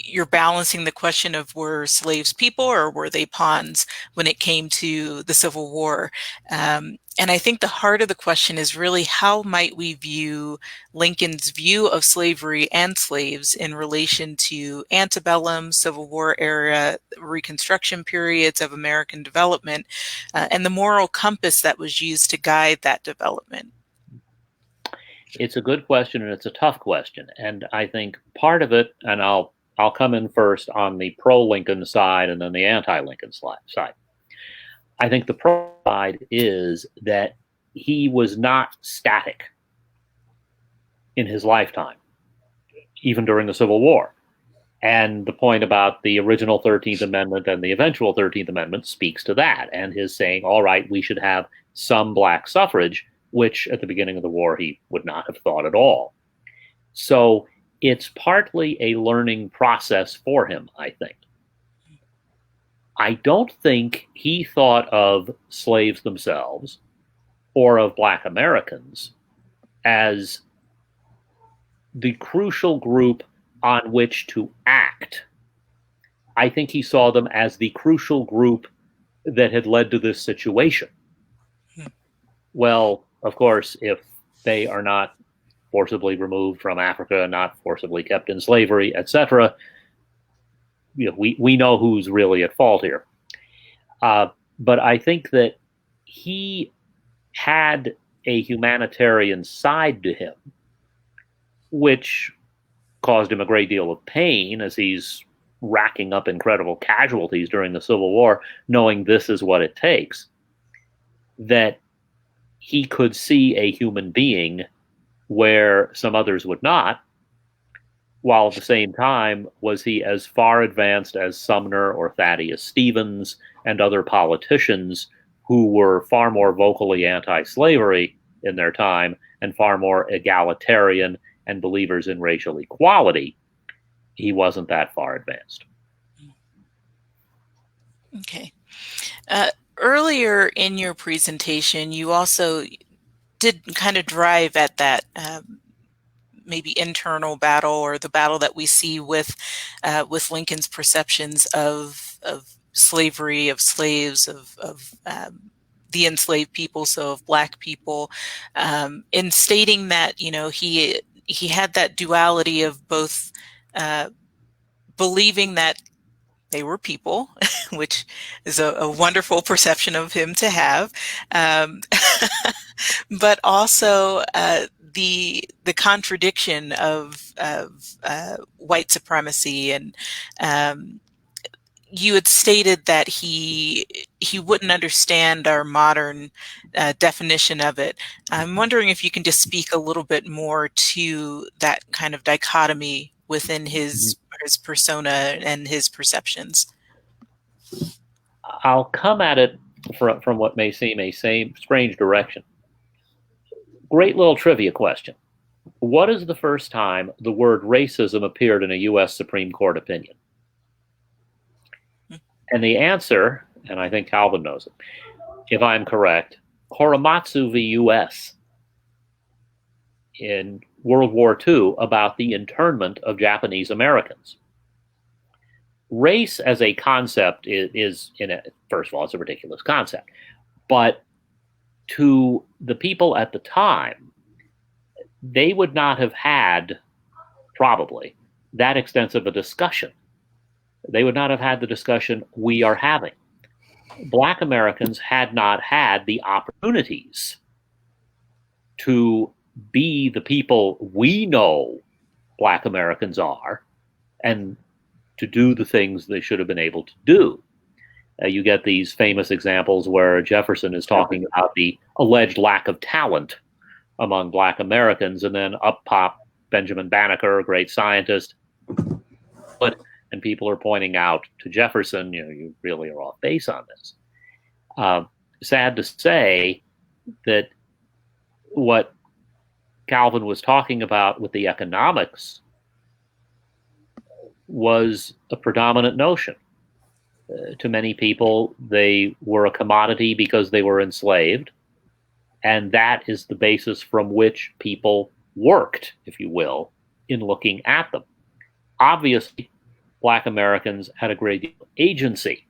Speaker 2: you're balancing the question of, were slaves people or were they pawns when it came to the Civil War? And I think the heart of the question is really, how might we view Lincoln's view of slavery and slaves in relation to antebellum, Civil War era, Reconstruction periods of American development, and the moral compass that was used to guide that development?
Speaker 3: It's a good question, and it's a tough question. And I think part of it, and I'll come in first on the pro-Lincoln side and then the anti-Lincoln side. I think the pro side is that he was not static in his lifetime, even during the Civil War. And the point about the original 13th Amendment and the eventual 13th Amendment speaks to that, and his saying, all right, we should have some black suffrage, which at the beginning of the war he would not have thought at all. So it's partly a learning process for him, I think. I don't think he thought of slaves themselves or of Black Americans as the crucial group on which to act. I think he saw them as the crucial group that had led to this situation. Well, of course, if they are not forcibly removed from Africa, not forcibly kept in slavery, etc., we know who's really at fault here. But I think that he had a humanitarian side to him, which caused him a great deal of pain as he's racking up incredible casualties during the Civil War, knowing this is what it takes. That he could see a human being where some others would not, while at the same time, was he as far advanced as Sumner or Thaddeus Stevens and other politicians who were far more vocally anti-slavery in their time and far more egalitarian and believers in racial equality? He wasn't that far advanced.
Speaker 2: Okay. Earlier in your presentation, you also did kind of drive at that maybe internal battle, or the battle that we see with Lincoln's perceptions of slavery, of slaves, of the enslaved people, so of Black people, in stating that, you know, he had that duality of both believing that they were people, which is a wonderful perception of him to have, but also the contradiction of white supremacy. And you had stated that he wouldn't understand our modern definition of it. I'm wondering if you can just speak a little bit more to that kind of dichotomy within his persona and his perceptions.
Speaker 3: I'll come at it from what may seem a strange direction. Great little trivia question. What is the first time the word racism appeared in a U.S. Supreme Court opinion? And the answer, and I think Calvin knows it, if I'm correct, Korematsu v. U.S. in World War II about the internment of Japanese Americans. Race as a concept is first of all, it's a ridiculous concept. But to the people at the time, they would not have had, probably, that extensive a discussion. They would not have had the discussion we are having. Black Americans had not had the opportunities to be the people we know Black Americans are, and to do the things they should have been able to do. You get these famous examples where Jefferson is talking about the alleged lack of talent among Black Americans, and then up pop Benjamin Banneker, a great scientist, and people are pointing out to Jefferson, you know, you really are off base on this. Sad to say that what Calvin was talking about with the economics was a predominant notion. To many people, they were a commodity because they were enslaved, and that is the basis from which people worked, if you will, in looking at them. Obviously, Black Americans had a great deal of agency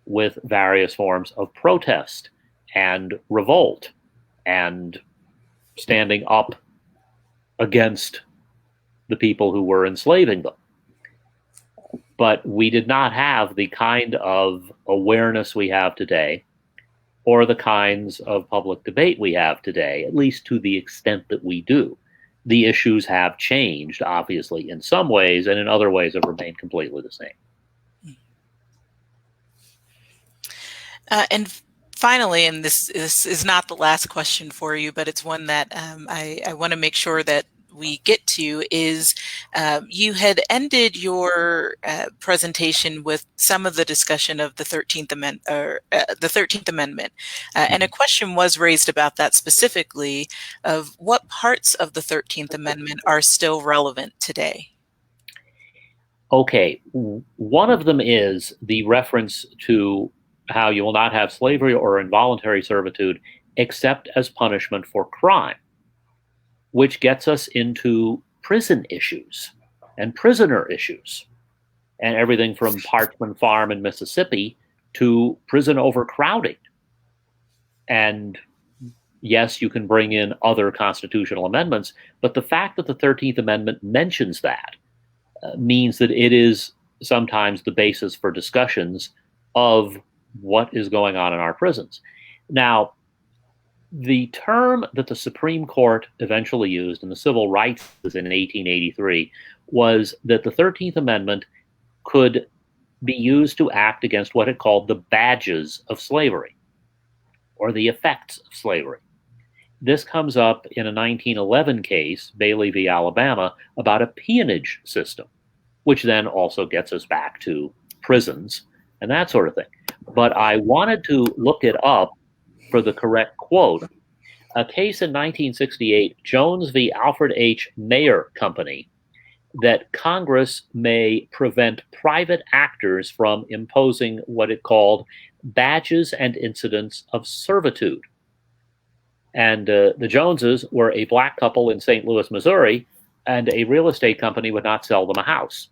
Speaker 3: with various forms of protest and revolt and standing up against the people who were enslaving them. But we did not have the kind of awareness we have today, or the kinds of public debate we have today, at least to the extent that we do. The issues have changed, obviously, in some ways, and in other ways have remained completely the same.
Speaker 2: And finally, and this is not the last question for you, but it's one that I want to make sure that we get to, is you had ended your presentation with some of the discussion of the 13th Amendment, and a question was raised about that specifically, of what parts of the 13th Amendment are still relevant today.
Speaker 3: Okay, one of them is the reference to how you will not have slavery or involuntary servitude except as punishment for crime, which gets us into prison issues and prisoner issues, and everything from Parchman Farm in Mississippi to prison overcrowding. And yes, you can bring in other constitutional amendments, but the fact that the 13th Amendment mentions that means that it is sometimes the basis for discussions of what is going on in our prisons. Now, the term that the Supreme Court eventually used in the Civil Rights in 1883 was that the 13th Amendment could be used to act against what it called the badges of slavery, or the effects of slavery. this comes up in a 1911 case, Bailey v. Alabama, about a peonage system, which then also gets us back to prisons and that sort of thing. But I wanted to look it up for the correct quote. A case in 1968, Jones v. Alfred H. Mayer Company, that Congress may prevent private actors from imposing what it called badges and incidents of servitude. And the Joneses were a black couple in St. Louis, Missouri, and a real estate company would not sell them a house.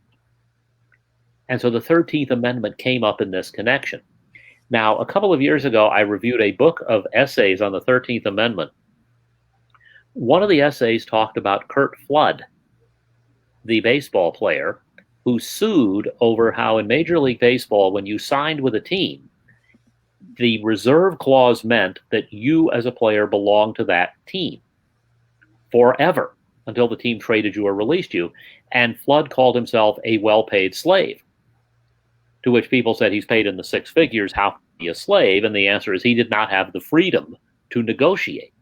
Speaker 3: And so the 13th Amendment came up in this connection. Now, a couple of years ago, I reviewed a book of essays on the 13th Amendment. One of the essays talked about Curt Flood, the baseball player, who sued over how in Major League Baseball, when you signed with a team, the reserve clause meant that you as a player belonged to that team forever until the team traded you or released you. And Flood called himself a well-paid slave, to which people said he's paid in the six figures. How can he be a slave? And the answer is he did not have the freedom to negotiate.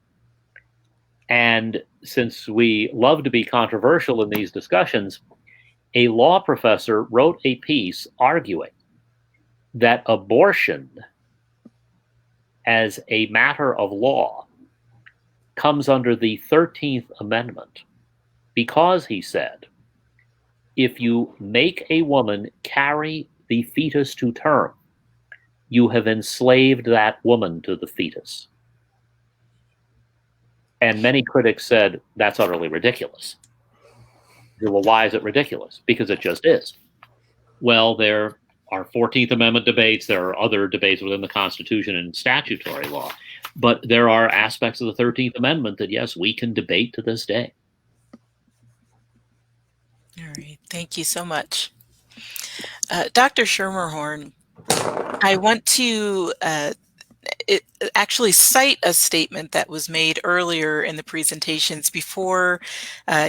Speaker 3: And since we love to be controversial in these discussions, a law professor wrote a piece arguing that abortion as a matter of law comes under the 13th Amendment because, he said, if you make a woman carry the fetus to term, you have enslaved that woman to the fetus. And many critics said that's utterly ridiculous. Well, why is it ridiculous? Because it just is. Well, there are 14th Amendment debates. There are other debates within the Constitution and statutory law. But there are aspects of the 13th Amendment that, yes, we can debate to this day.
Speaker 2: All right. Thank you so much. Dr. Schermerhorn, I want to actually cite a statement that was made earlier in the presentations before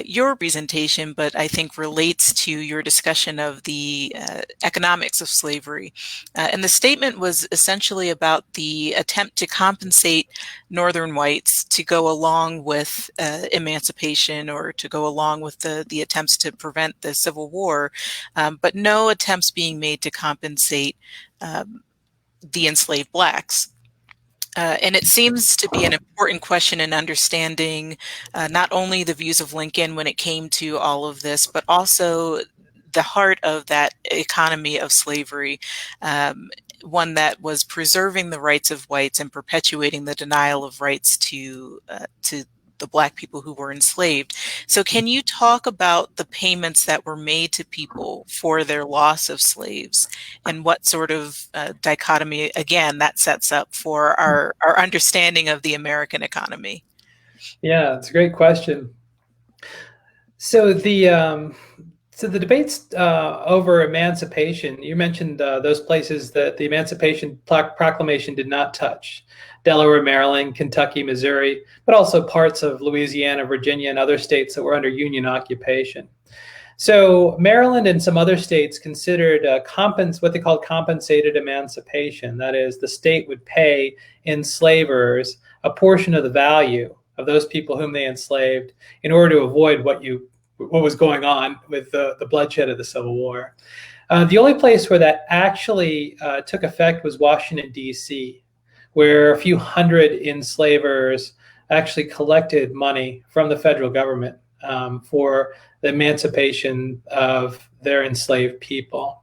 Speaker 2: your presentation, but I think relates to your discussion of the economics of slavery. And the statement was essentially about the attempt to compensate Northern whites to go along with emancipation, or to go along with the attempts to prevent the Civil War, but no attempts being made to compensate the enslaved blacks. And it seems to be an important question in understanding not only the views of Lincoln when it came to all of this, but also the heart of that economy of slavery, one that was preserving the rights of whites and perpetuating the denial of rights to the Black people who were enslaved. So can you talk about the payments that were made to people for their loss of slaves, and what sort of dichotomy, again, that sets up for our understanding of the American economy?
Speaker 4: Yeah, it's a great question. So the debates over emancipation, you mentioned those places that the Emancipation Proclamation did not touch. Delaware, Maryland, Kentucky, Missouri, but also parts of Louisiana, Virginia, and other states that were under Union occupation. So Maryland and some other states considered what they called compensated emancipation. That is, the state would pay enslavers a portion of the value of those people whom they enslaved in order to avoid what was going on with the bloodshed of the Civil War. The only place where that actually took effect was Washington, D.C., where a few hundred enslavers actually collected money from the federal government for the emancipation of their enslaved people.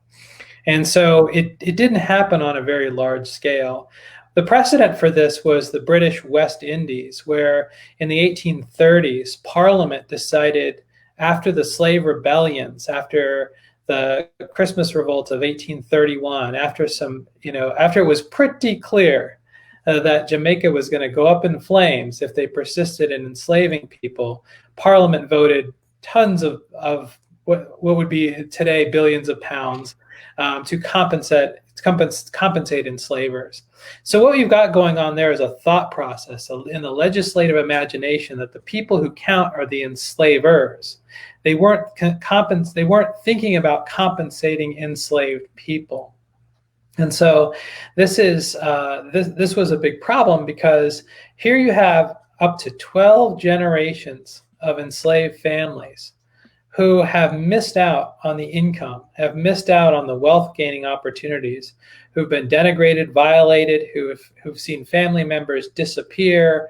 Speaker 4: And so it didn't happen on a very large scale. The precedent for this was the British West Indies, where in the 1830s, Parliament decided, after the slave rebellions, after the Christmas revolt of 1831, after it was pretty clear that Jamaica was going to go up in flames if they persisted in enslaving people, Parliament voted tons of what would be today billions of pounds to compensate enslavers. So what you've got going on there is a thought process in the legislative imagination that the people who count are the enslavers. They weren't thinking about compensating enslaved people. And so this was a big problem, because here you have up to 12 generations of enslaved families who have missed out on the income, have missed out on the wealth gaining opportunities, who've been denigrated, violated, who've seen family members disappear,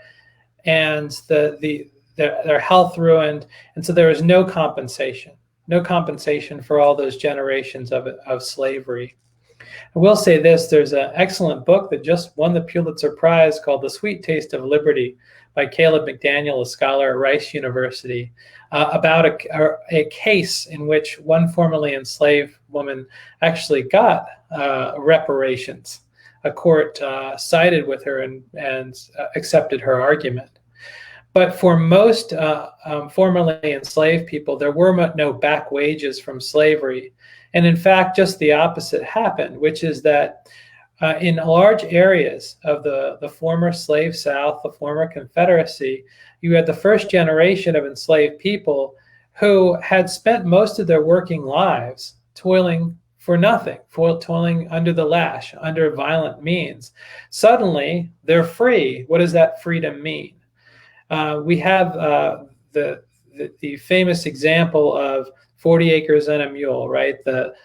Speaker 4: and their health ruined. And so there is no compensation for all those generations of slavery. I will say this, there's an excellent book that just won the Pulitzer Prize called The Sweet Taste of Liberty by Caleb Mcdaniel, a scholar at Rice University, about a case in which one formerly enslaved woman actually got reparations. A court sided with her and accepted her argument. But for most formerly enslaved people, there were no back wages from slavery. And in fact, just the opposite happened, which is that in large areas of the former slave South, the former Confederacy, you had the first generation of enslaved people who had spent most of their working lives toiling for nothing, toiling under the lash, under violent means. Suddenly, they're free. What does that freedom mean? We have the famous example of 40 acres and a mule, right? The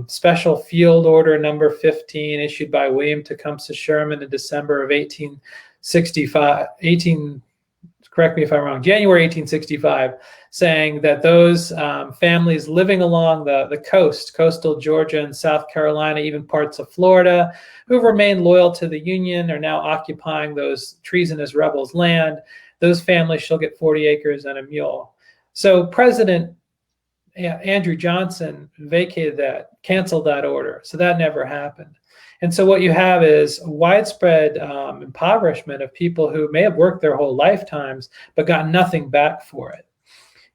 Speaker 4: Special Field Order number 15 issued by William Tecumseh Sherman in December of correct me if I'm wrong, January 1865, saying that those families living along the coast, coastal Georgia and South Carolina, even parts of Florida, who remained loyal to the Union are now occupying those treasonous rebels' land. Those families shall get 40 acres and a mule. So President Andrew Johnson vacated that, canceled that order. So that never happened. And so what you have is widespread impoverishment of people who may have worked their whole lifetimes, but got nothing back for it.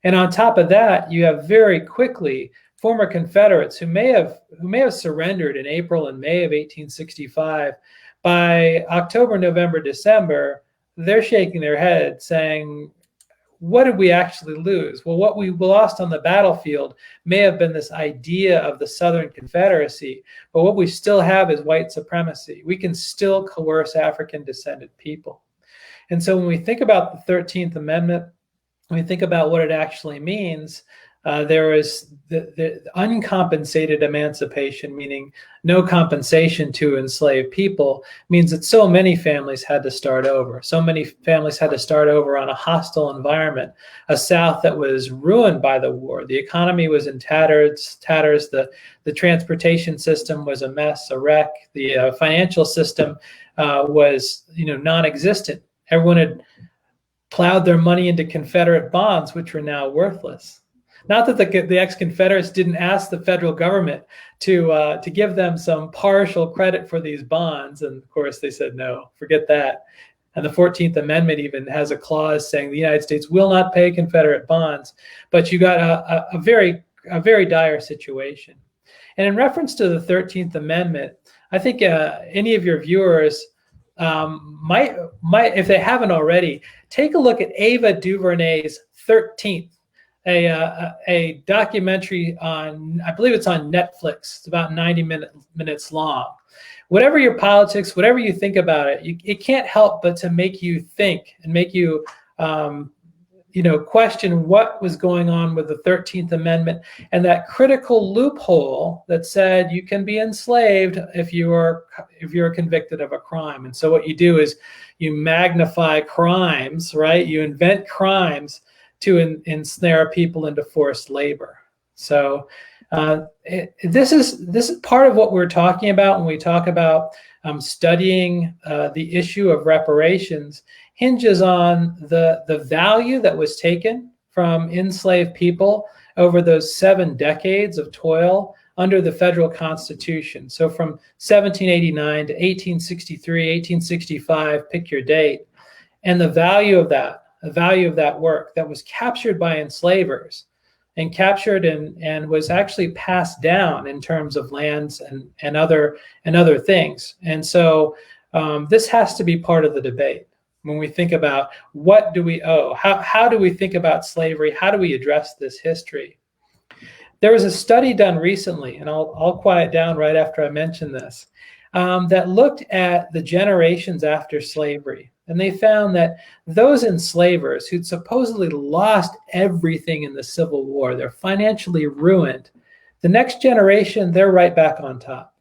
Speaker 4: And on top of that, you have very quickly former Confederates who may have surrendered in April and May of 1865. By October, November, December, they're shaking their head saying, what did we actually lose? Well, what we lost on the battlefield may have been this idea of the Southern Confederacy, but what we still have is white supremacy. We can still coerce African descended people. And so when we think about the 13th Amendment, when we think about what it actually means, there is the uncompensated emancipation, meaning no compensation to enslaved people, means that so many families had to start over. So many families had to start over on a hostile environment, a South that was ruined by the war. The economy was in tatters. The transportation system was a mess, a wreck. The financial system was non-existent. Everyone had plowed their money into Confederate bonds, which were now worthless. Not that the ex-Confederates didn't ask the federal government to give them some partial credit for these bonds. And of course they said, no, forget that. And the 14th Amendment even has a clause saying the United States will not pay Confederate bonds. But you got a very dire situation. And in reference to the 13th Amendment, I think any of your viewers might, if they haven't already, take a look at Ava DuVernay's 13th. A documentary on, I believe it's on Netflix. It's about 90 minutes long. Whatever your politics, whatever you think about it, it can't help but to make you think and make you, question what was going on with the 13th Amendment and that critical loophole that said you can be enslaved if you are convicted of a crime. And so what you do is you magnify crimes, right? You invent crimes to ensnare people into forced labor. So this is part of what we're talking about when we talk about studying the issue of reparations. Hinges on the value that was taken from enslaved people over those 7 decades of toil under the federal Constitution. So from 1789 to 1863, 1865, pick your date, and the value of that work that was captured by enslavers and captured and was actually passed down in terms of lands and other things. And so this has to be part of the debate when we think about what do we owe? How do we think about slavery? How do we address this history? There was a study done recently, and I'll quiet down right after I mention this, that looked at the generations after slavery And they found that those enslavers who'd supposedly lost everything in the Civil War, they're financially ruined, the next generation, they're right back on top.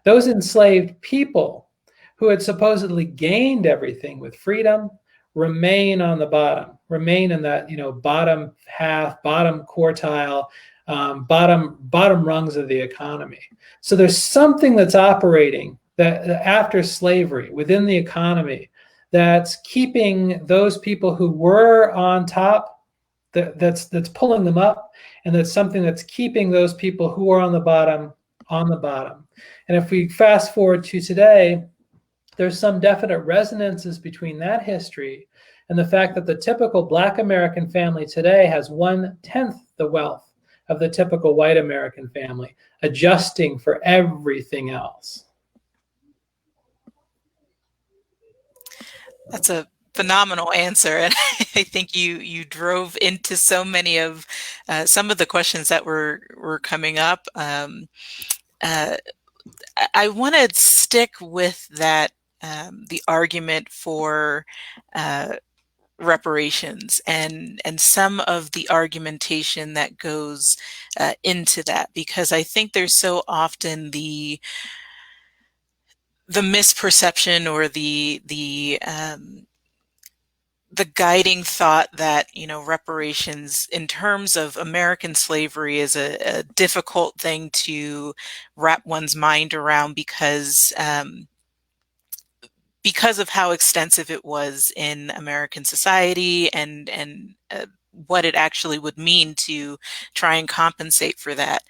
Speaker 4: Those enslaved people who had supposedly gained everything with freedom remain on the bottom, remain in that, bottom half, bottom quartile, bottom rungs of the economy. So there's something that's operating that after slavery within the economy that's keeping those people who were on top, that's pulling them up, and that's something that's keeping those people who are on the bottom on the bottom. And if we fast forward to today, there's some definite resonances between that history and the fact that the typical Black American family today has 1/10 the wealth of the typical white American family, adjusting for everything else.
Speaker 2: That's a phenomenal answer, and I think you drove into so many of some of the questions that were coming up. I want to stick with that, the argument for reparations and some of the argumentation that goes into that, because I think there's so often the misperception or the guiding thought that, reparations in terms of American slavery is a difficult thing to wrap one's mind around because of how extensive it was in American society and what it actually would mean to try and compensate for that.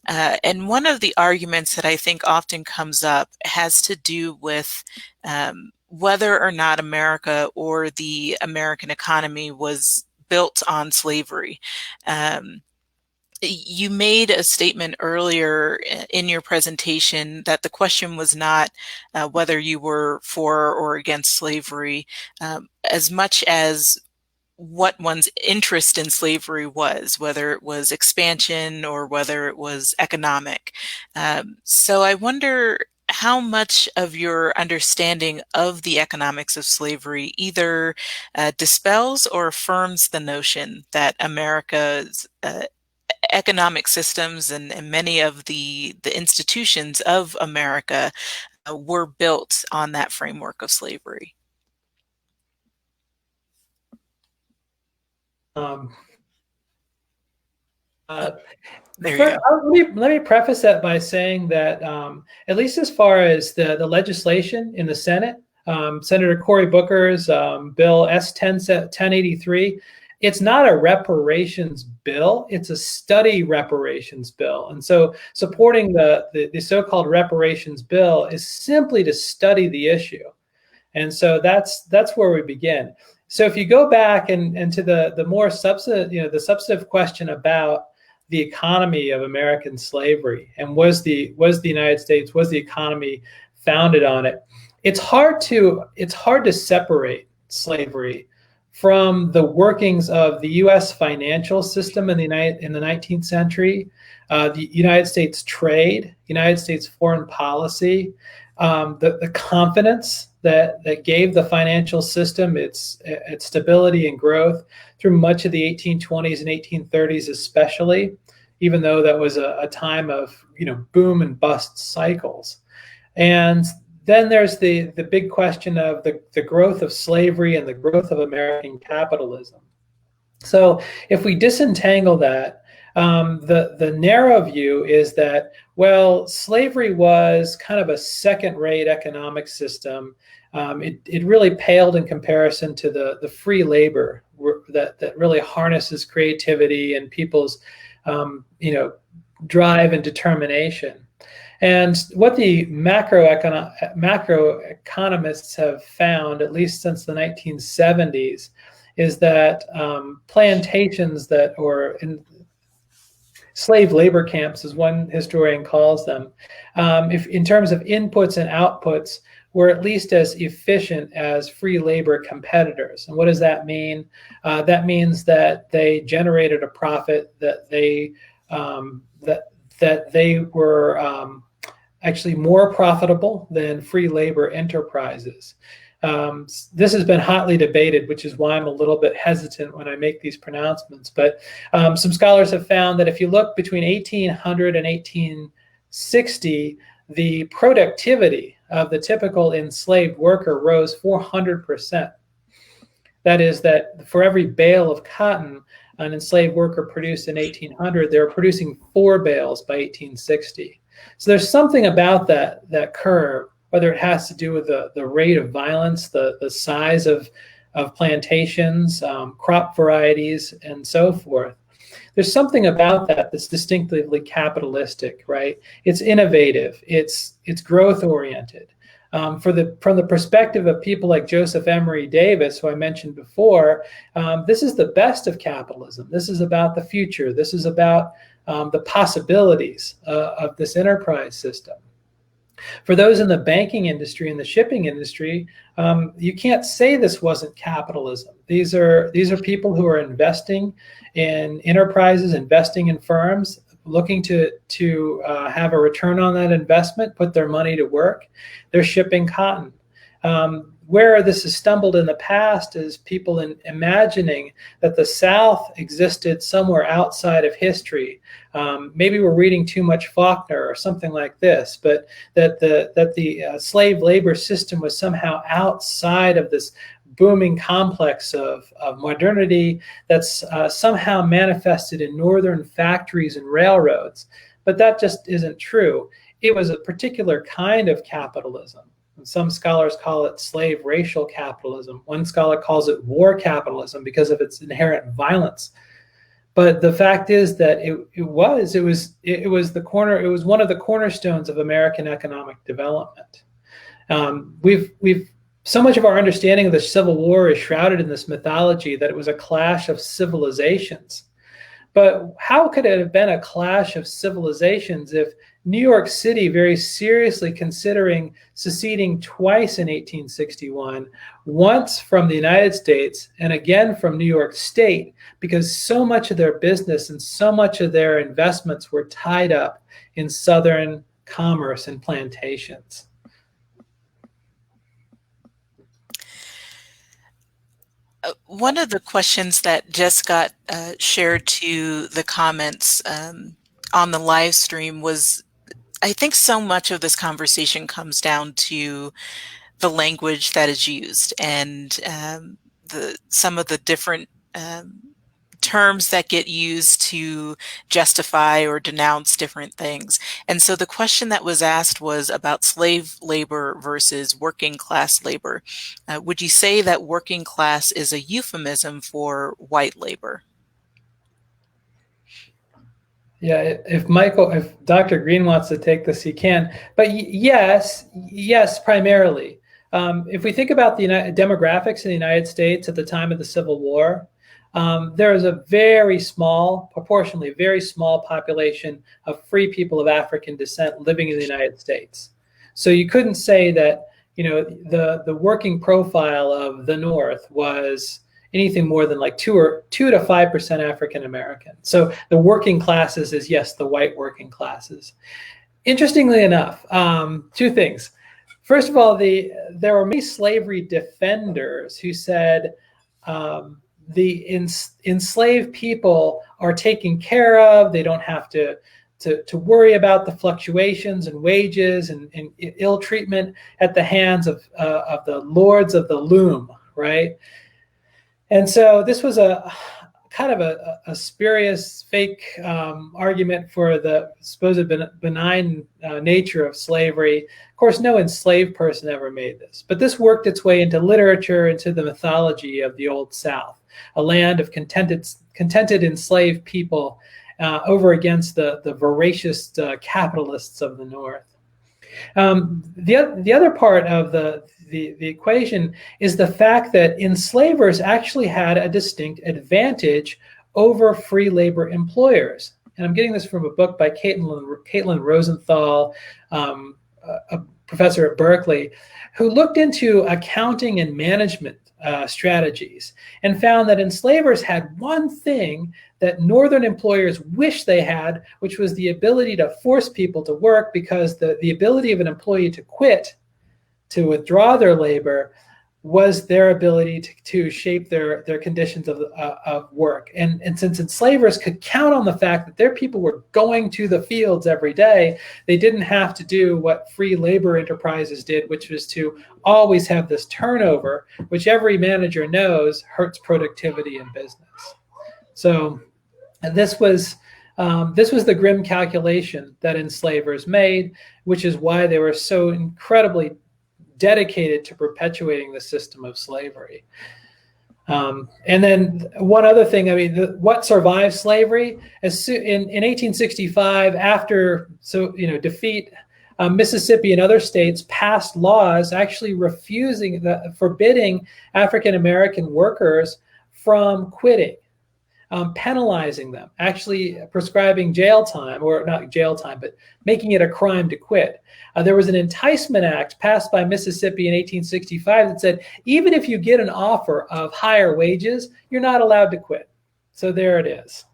Speaker 2: And one of the arguments that I think often comes up has to do with whether or not America or the American economy was built on slavery. You made a statement earlier in your presentation that the question was not whether you were for or against slavery, as much as what one's interest in slavery was, whether it was expansion or whether it was economic. So I wonder how much of your understanding of the economics of slavery either dispels or affirms the notion that America's economic systems and many of the institutions of America were built on that framework of slavery. There you go.
Speaker 4: Let me preface that by saying that at least as far as the legislation in the Senate, Senator Cory Booker's bill S-1083, it's not a reparations bill, it's a study reparations bill. And so supporting the so-called reparations bill is simply to study the issue. And so that's where we begin. So if you go back and to the more substantive, the substantive question about the economy of American slavery and was the United States, was the economy founded on it? It's hard to separate slavery from the workings of the U.S. financial system in the 19th century, the United States trade, United States foreign policy, the confidence that gave the financial system its stability and growth through much of the 1820s and 1830s especially, even though that was a time of boom and bust cycles. And then there's the big question of the growth of slavery and the growth of American capitalism. So if we disentangle that, the narrow view is that, well, slavery was kind of a second-rate economic system. It really paled in comparison to the free labor that really harnesses creativity and people's drive and determination. And what the macroeconomists have found, at least since the 1970s, is that plantations or in slave labor camps, as one historian calls them, if in terms of inputs and outputs, were at least as efficient as free labor competitors. And what does that mean? That means that they generated a profit, that they were actually more profitable than free labor enterprises. This has been hotly debated, which is why I'm a little bit hesitant when I make these pronouncements. But some scholars have found that if you look between 1800 and 1860, the productivity of the typical enslaved worker rose 400%. That is, that for every bale of cotton an enslaved worker produced in 1800, they were producing 4 bales by 1860. So there's something about that curve, whether it has to do with the rate of violence, the size of plantations, crop varieties, and so forth. There's something about that that's distinctively capitalistic, right? It's innovative, it's growth oriented. From the perspective of people like Joseph Emery Davis, who I mentioned before, this is the best of capitalism. This is about the future. This is about the possibilities of this enterprise system. For those in the banking industry and the shipping industry, you can't say this wasn't capitalism. These are people who are investing in enterprises, investing in firms, looking to have a return on that investment, put their money to work. They're shipping cotton. Where this has stumbled in the past is people imagining that the South existed somewhere outside of history. Maybe we're reading too much Faulkner or something like this, but that the slave labor system was somehow outside of this booming complex of modernity that's somehow manifested in northern factories and railroads. But that just isn't true. It was a particular kind of capitalism. Some scholars call it slave racial capitalism. One scholar calls it war capitalism because of its inherent violence. But the fact is that it was one of the cornerstones of American economic development. So much of our understanding of the Civil War is shrouded in this mythology that it was a clash of civilizations. But how could it have been a clash of civilizations if New York City, very seriously considering seceding twice in 1861, once from the United States and again from New York State, because so much of their business and so much of their investments were tied up in Southern commerce and plantations?
Speaker 2: One of the questions that just got shared to the comments on the live stream was, I think so much of this conversation comes down to the language that is used and some of the different terms that get used to justify or denounce different things. And so the question that was asked was about slave labor versus working class labor. Would you say that working class is a euphemism for white labor?
Speaker 4: Yeah, if Dr. Green wants to take this, he can. But yes, primarily. If we think about the demographics in the United States at the time of the Civil War, there is a proportionally very small population of free people of African descent living in the United States. So you couldn't say that, the working profile of the North was anything more than like 2 to 5% African American. So the working classes is, yes, the white working classes. Interestingly enough, 2 things. First of all, there were many slavery defenders who said the enslaved people are taken care of. They don't have to worry about the fluctuations in wages and ill treatment at the hands of the lords of the loom, right? And so this was a kind of a spurious, fake argument for the supposed benign nature of slavery. Of course, no enslaved person ever made this, but this worked its way into literature, into the mythology of the Old South, a land of contented enslaved people over against the voracious capitalists of the North. The other part of the equation is the fact that enslavers actually had a distinct advantage over free labor employers. And I'm getting this from a book by Caitlin Rosenthal, a professor at Berkeley, who looked into accounting and management strategies and found that enslavers had one thing that Northern employers wish they had, which was the ability to force people to work, because the ability of an employee to quit, to withdraw their labor, was their ability to shape their conditions of work. And since enslavers could count on the fact that their people were going to the fields every day, they didn't have to do what free labor enterprises did, which was to always have this turnover, which every manager knows hurts productivity in business. So, and this was the grim calculation that enslavers made, which is why they were so incredibly dedicated to perpetuating the system of slavery. And then one other thing, I mean, what survived slavery? In 1865, after defeat, Mississippi and other states passed laws actually forbidding African American workers from quitting, penalizing them, actually prescribing jail time, or not jail time, but making it a crime to quit. There was an Enticement Act passed by Mississippi in 1865 that said, even if you get an offer of higher wages, you're not allowed to quit. So there it is.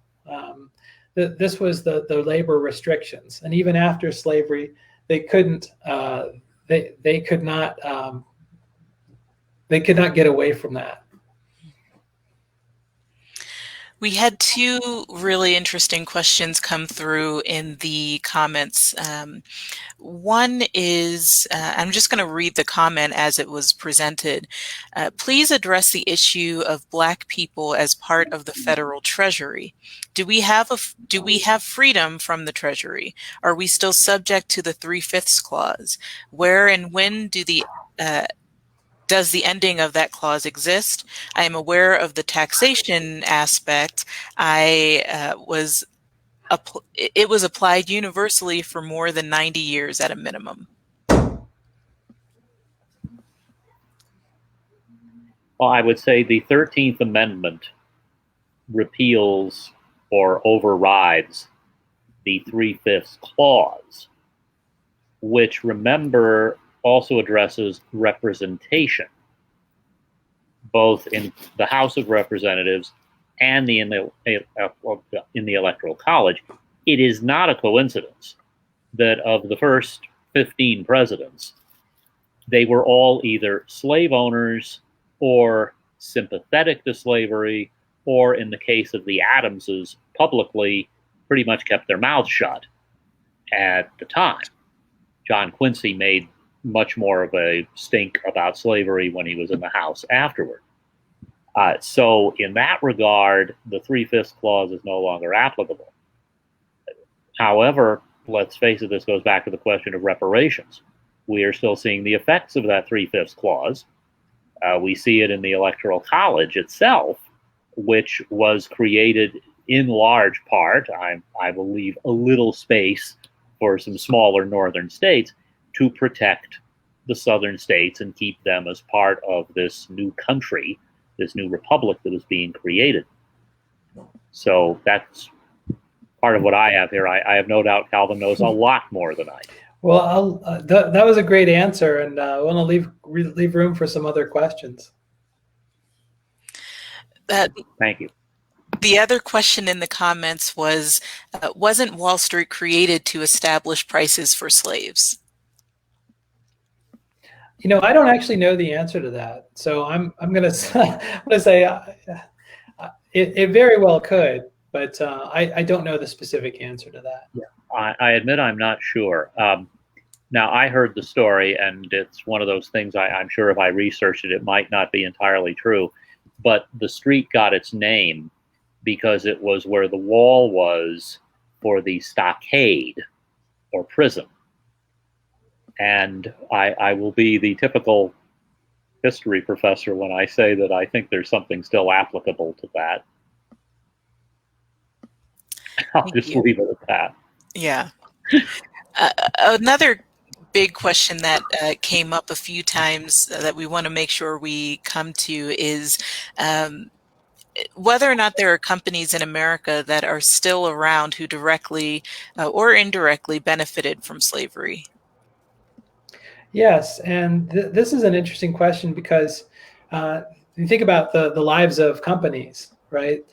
Speaker 4: This was the labor restrictions. And even after slavery, they couldn't, they could not get away from that.
Speaker 2: We had two really interesting questions come through in the comments. One is, I'm just going to read the comment as it was presented. Please address the issue of Black people as part of the federal treasury. Do we have freedom from the treasury? Are we still subject to the 3/5 clause? Where and when does the ending of that clause exist? I am aware of the taxation aspect. It was applied universally for more than 90 years at a minimum.
Speaker 3: Well, I would say the 13th Amendment repeals or overrides the 3/5 clause, which, remember, also addresses representation, both in the House of Representatives and in the Electoral College. It is not a coincidence that of the first 15 presidents, they were all either slave owners or sympathetic to slavery, or in the case of the Adamses, publicly pretty much kept their mouths shut at the time. John Quincy made much more of a stink about slavery when he was in the House afterward. So in that regard, the 3/5 clause is no longer applicable. However, let's face it, this goes back to the question of reparations. We are still seeing the effects of that 3/5 clause. We see it in the Electoral College itself, which was created in large part, I believe, a little space for some smaller northern states to protect the southern states and keep them as part of this new country, this new republic that is being created. So that's part of what I have here. I have no doubt Calvin knows a lot more than I do.
Speaker 4: Well, that was a great answer, and I want to leave room for some other questions.
Speaker 3: Thank you.
Speaker 2: The other question in the comments was, wasn't Wall Street created to establish prices for slaves?
Speaker 4: I don't actually know the answer to that. So I'm going to say it very well could, but I don't know the specific answer to that.
Speaker 3: Yeah, I admit I'm not sure. Now, I heard the story, and it's one of those things I'm sure if I researched it, it might not be entirely true. But the street got its name because it was where the wall was for the stockade or prison. And I will be the typical history professor when I say that I think there's something still applicable to that. I'll just leave it at that.
Speaker 2: Yeah. Another big question that came up a few times that we want to make sure we come to is whether or not there are companies in America that are still around who directly or indirectly benefited from slavery.
Speaker 4: Yes, and this is an interesting question because you think about the lives of companies, right?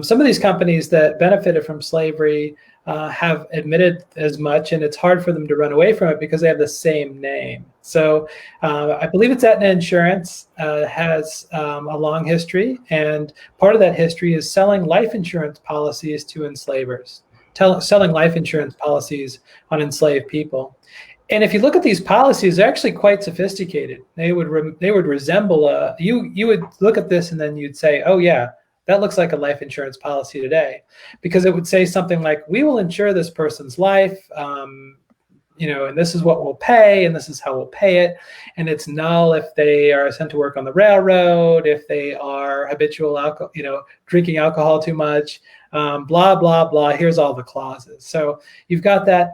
Speaker 4: Some of these companies that benefited from slavery have admitted as much, and it's hard for them to run away from it because they have the same name. So I believe it's Aetna Insurance has a long history, and part of that history is selling life insurance policies to enslavers, selling life insurance policies on enslaved people. And if you look at these policies, they're actually quite sophisticated. They would resemble you would look at this and then you'd say, oh yeah, that looks like a life insurance policy today, because it would say something like, we will insure this person's life, and this is what we'll pay, and this is how we'll pay it. And it's null if they are sent to work on the railroad, if they are habitual drinking alcohol too much, blah, blah, blah. Here's all the clauses. So you've got that.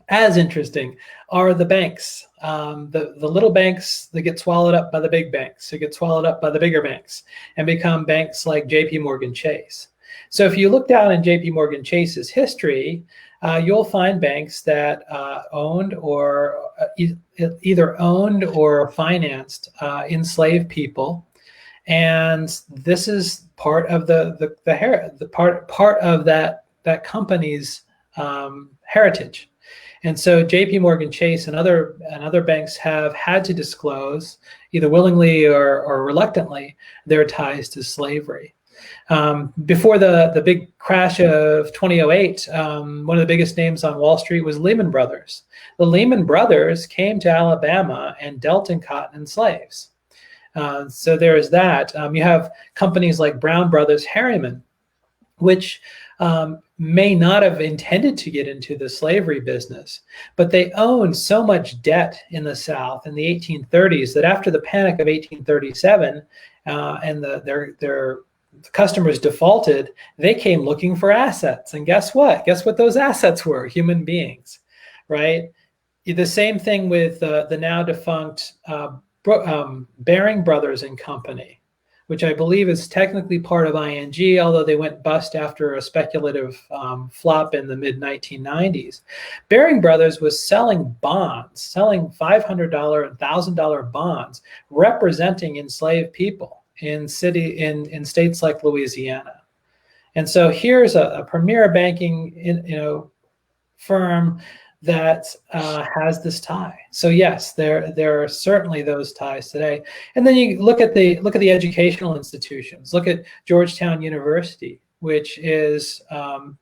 Speaker 4: As interesting are the banks, the little banks that get swallowed up by the big banks, that get swallowed up by the bigger banks and become banks like JP Morgan Chase. So if you look down in JP Morgan Chase's history, you'll find banks that either owned or financed enslaved people. And this is part of part of that company's heritage. And so JP Morgan Chase and other banks have had to disclose, either willingly or reluctantly, their ties to slavery. Before the big crash of 2008, one of the biggest names on Wall Street was Lehman Brothers. The Lehman Brothers came to Alabama and dealt in cotton and slaves. So there is that. You have companies like Brown Brothers Harriman, which may not have intended to get into the slavery business, but they owned so much debt in the South in the 1830s that after the Panic of 1837 and their customers defaulted, they came looking for assets. And guess what? Guess what those assets were? Human beings, right? The same thing with the now defunct Baring Brothers and Company, which I believe is technically part of ING, although they went bust after a speculative flop in the mid-1990s. Baring Brothers was selling bonds, selling $500 and $1,000 bonds representing enslaved people in states like Louisiana. And so here's a premier banking firm that has this tie. So yes, there are certainly those ties today. And then you look at the educational institutions. Look at Georgetown University, which is bankrolled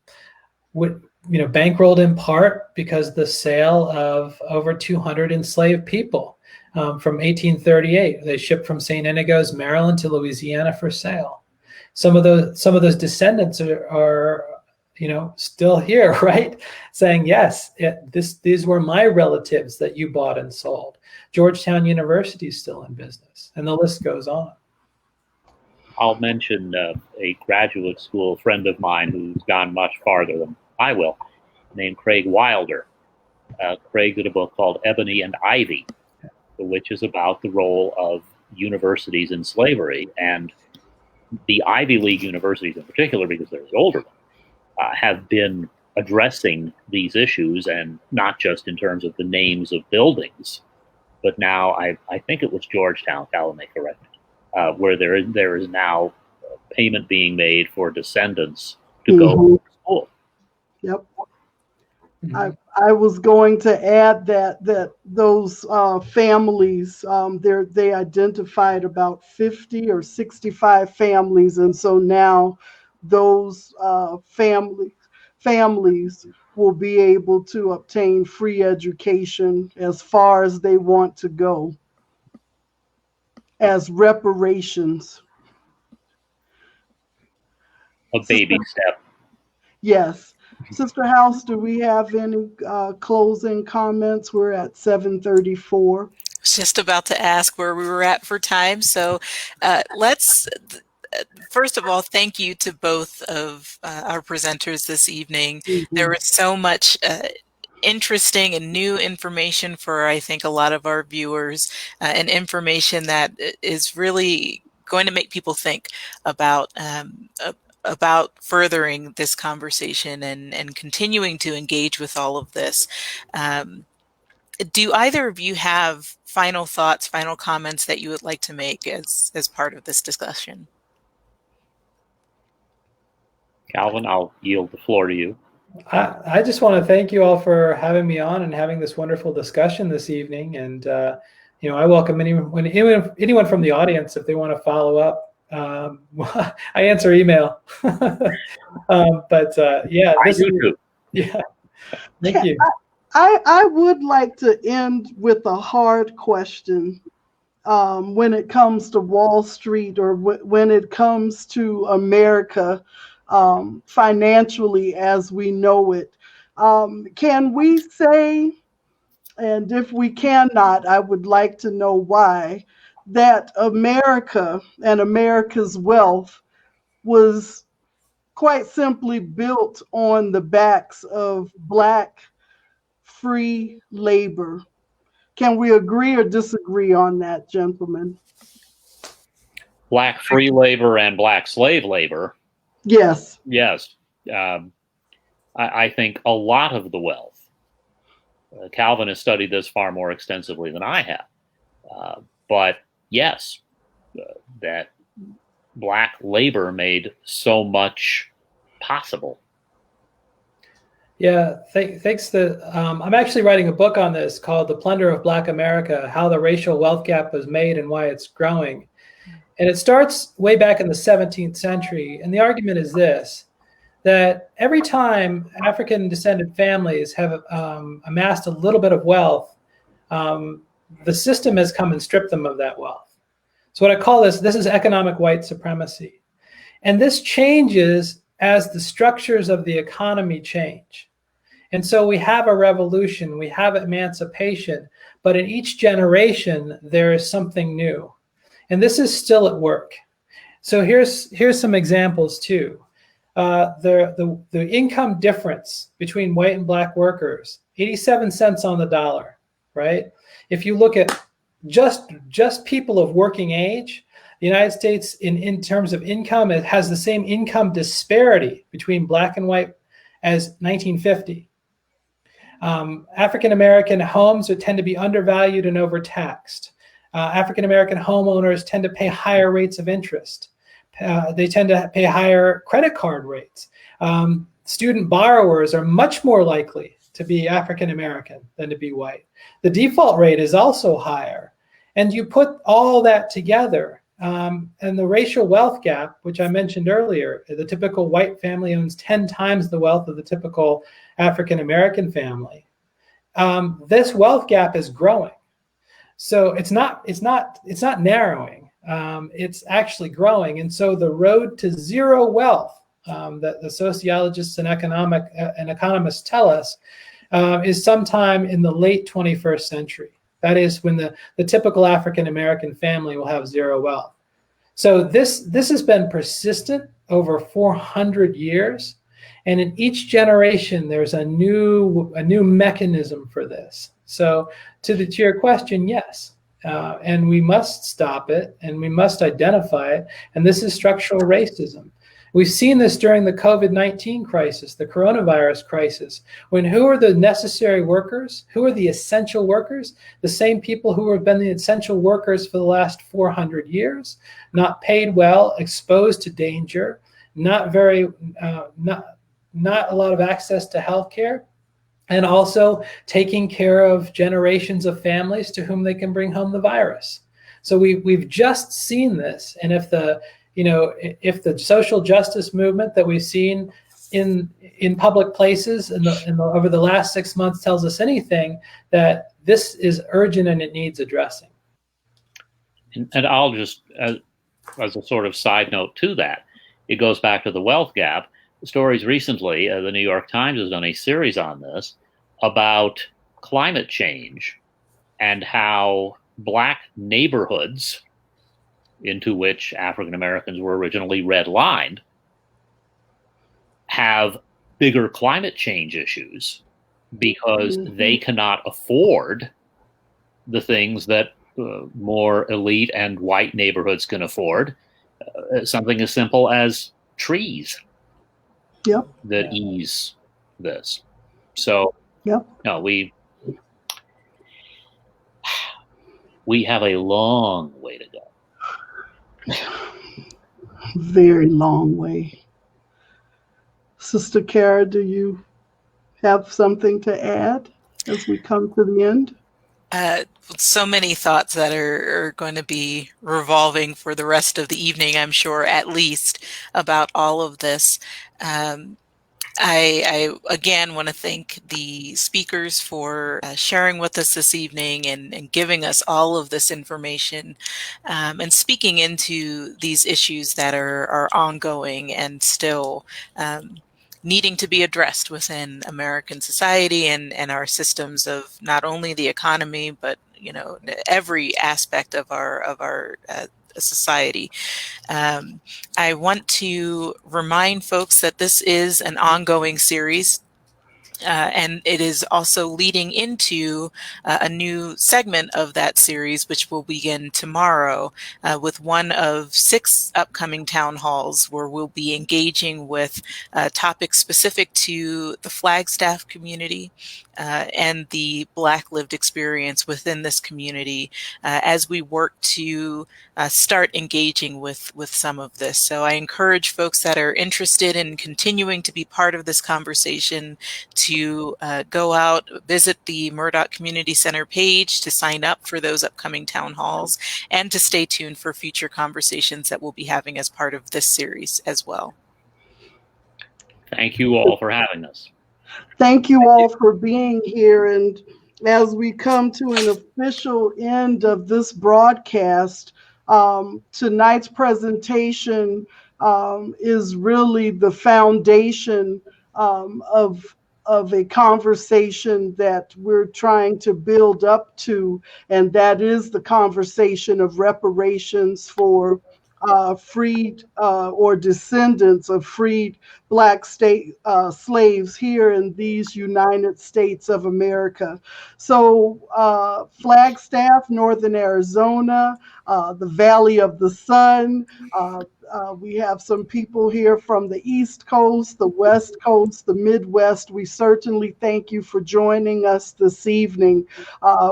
Speaker 4: in part because the sale of over 200 enslaved people from 1838. They shipped from St. Inigo's, Maryland, to Louisiana for sale. Some of those descendants are still here, right? Saying, yes, these were my relatives that you bought and sold. Georgetown University is still in business, and the list goes on.
Speaker 3: I'll mention a graduate school friend of mine who's gone much farther than I will, named Craig Wilder. Craig did a book called Ebony and Ivy, which is about the role of universities in slavery, and the Ivy League universities in particular, because they're the older ones, have been addressing these issues, and not just in terms of the names of buildings, but now I think it was Georgetown, Calvin may correct me, where there is now payment being made for descendants to go to school.
Speaker 1: Yep. I was going to add that those families, they identified about 50 or 65 families, and so now those families will be able to obtain free education as far as they want to go as reparations.
Speaker 3: A baby step.
Speaker 1: Yes. Sister House, do we have any closing comments? We're at 7:34.
Speaker 2: I was just about to ask where we were at for time. So let's, first of all, thank you to both of our presenters this evening. There was so much interesting and new information for, I think, a lot of our viewers, and information that is really going to make people think about furthering this conversation and continuing to engage with all of this. Do either of you have final thoughts, final comments that you would like to make as part of this discussion?
Speaker 3: Calvin, I'll yield the floor to you.
Speaker 4: I just want to thank you all for having me on and having this wonderful discussion this evening. And, I welcome anyone from the audience if they want to follow up. I answer email. Yeah.
Speaker 3: I do too.
Speaker 4: Yeah. Thank you.
Speaker 1: I would like to end with a hard question when it comes to Wall Street or when it comes to America financially as we know it. Can we say, and if we cannot, I would like to know why, that America and America's wealth was quite simply built on the backs of Black free labor? Can we agree or disagree on that, gentlemen?
Speaker 3: Black free labor and Black slave labor.
Speaker 1: Yes.
Speaker 3: Yes. I think a lot of the wealth, Calvin has studied this far more extensively than I have. But yes, that Black labor made so much possible.
Speaker 4: Yeah, thanks. I'm actually writing a book on this called The Plunder of Black America, How the Racial Wealth Gap Was Made and Why It's Growing. And it starts way back in the 17th century. And the argument is this, that every time African descended families have amassed a little bit of wealth, the system has come and stripped them of that wealth. So what I call this is economic white supremacy. And this changes as the structures of the economy change. And so we have a revolution, we have emancipation, but in each generation, there is something new. And this is still at work. So here's some examples too. The income difference between white and Black workers, 87 cents on the dollar, right? If you look at just people of working age, the United States in terms of income, it has the same income disparity between Black and white as 1950. African-American homes tend to be undervalued and overtaxed. African-American homeowners tend to pay higher rates of interest. They tend to pay higher credit card rates. Student borrowers are much more likely to be African-American than to be white. The default rate is also higher. And you put all that together, and the racial wealth gap, which I mentioned earlier, the typical white family owns 10 times the wealth of the typical African-American family. This wealth gap is growing. So it's not narrowing. It's actually growing. And so the road to zero wealth that the sociologists and economists tell us is sometime in the late 21st century. That is when the typical African-American family will have zero wealth. So this has been persistent over 400 years. And in each generation, there's a new mechanism for this. So to your question, yes. And we must stop it and we must identify it. And this is structural racism. We've seen this during the COVID-19 crisis, the coronavirus crisis, when who are the necessary workers? Who are the essential workers? The same people who have been the essential workers for the last 400 years, not paid well, exposed to danger, not a lot of access to healthcare, and also taking care of generations of families to whom they can bring home the virus. So we've just seen this, and if the social justice movement that we've seen in public places over the last 6 months tells us anything, that this is urgent and it needs addressing.
Speaker 3: And I'll just, as a sort of side note to that, it goes back to the wealth gap. Stories recently, the New York Times has done a series on this about climate change and how Black neighborhoods, into which African Americans were originally redlined, have bigger climate change issues because they cannot afford the things that more elite and white neighborhoods can afford. Something as simple as trees that ease this. So, no, we have a long way to go.
Speaker 1: Very long way. Sister Kara, do you have something to add as we come to the end?
Speaker 2: Uh, so many thoughts that are going to be revolving for the rest of the evening, I'm sure, at least, about all of this. I again want to thank the speakers for sharing with us this evening and giving us all of this information and speaking into these issues that are ongoing and still needing to be addressed within American society and our systems of not only the economy, but every aspect of our society. I want to remind folks that this is an ongoing series. And it is also leading into a new segment of that series, which will begin tomorrow with one of 6 upcoming town halls where we'll be engaging with topics specific to the Flagstaff community and the Black lived experience within this community as we work to start engaging with some of this. So I encourage folks that are interested in continuing to be part of this conversation to go out, visit the Murdoch Community Center page to sign up for those upcoming town halls, and to stay tuned for future conversations that we'll be having as part of this series as well.
Speaker 3: Thank you all for having us.
Speaker 1: Thank you all for being here. And as we come to an official end of this broadcast, tonight's presentation is really the foundation of a conversation that we're trying to build up to, and that is the conversation of reparations for freed or descendants of freed Black slaves here in these United States of America. So Flagstaff, Northern Arizona, the Valley of the Sun, we have some people here from the East Coast, the West Coast, the Midwest. We certainly thank you for joining us this evening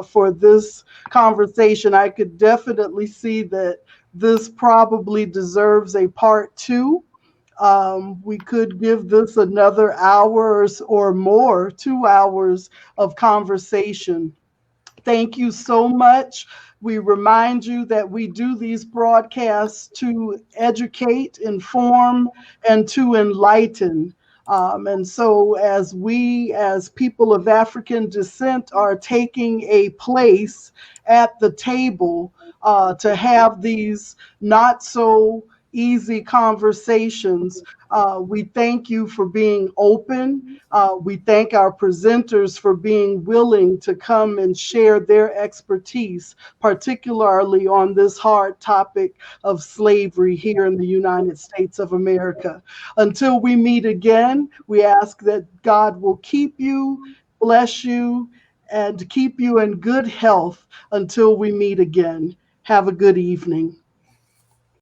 Speaker 1: for this conversation. I could definitely see that this probably deserves a part 2. We could give this another hour or more, 2 hours of conversation. Thank you so much. We remind you that we do these broadcasts to educate, inform, and to enlighten. And so as we, as people of African descent, are taking a place at the table to have these not so easy conversations, we thank you for being open. We thank our presenters for being willing to come and share their expertise, particularly on this hard topic of slavery here in the United States of America. Until we meet again, we ask that God will keep you, bless you, and keep you in good health until we meet again. Have a good evening.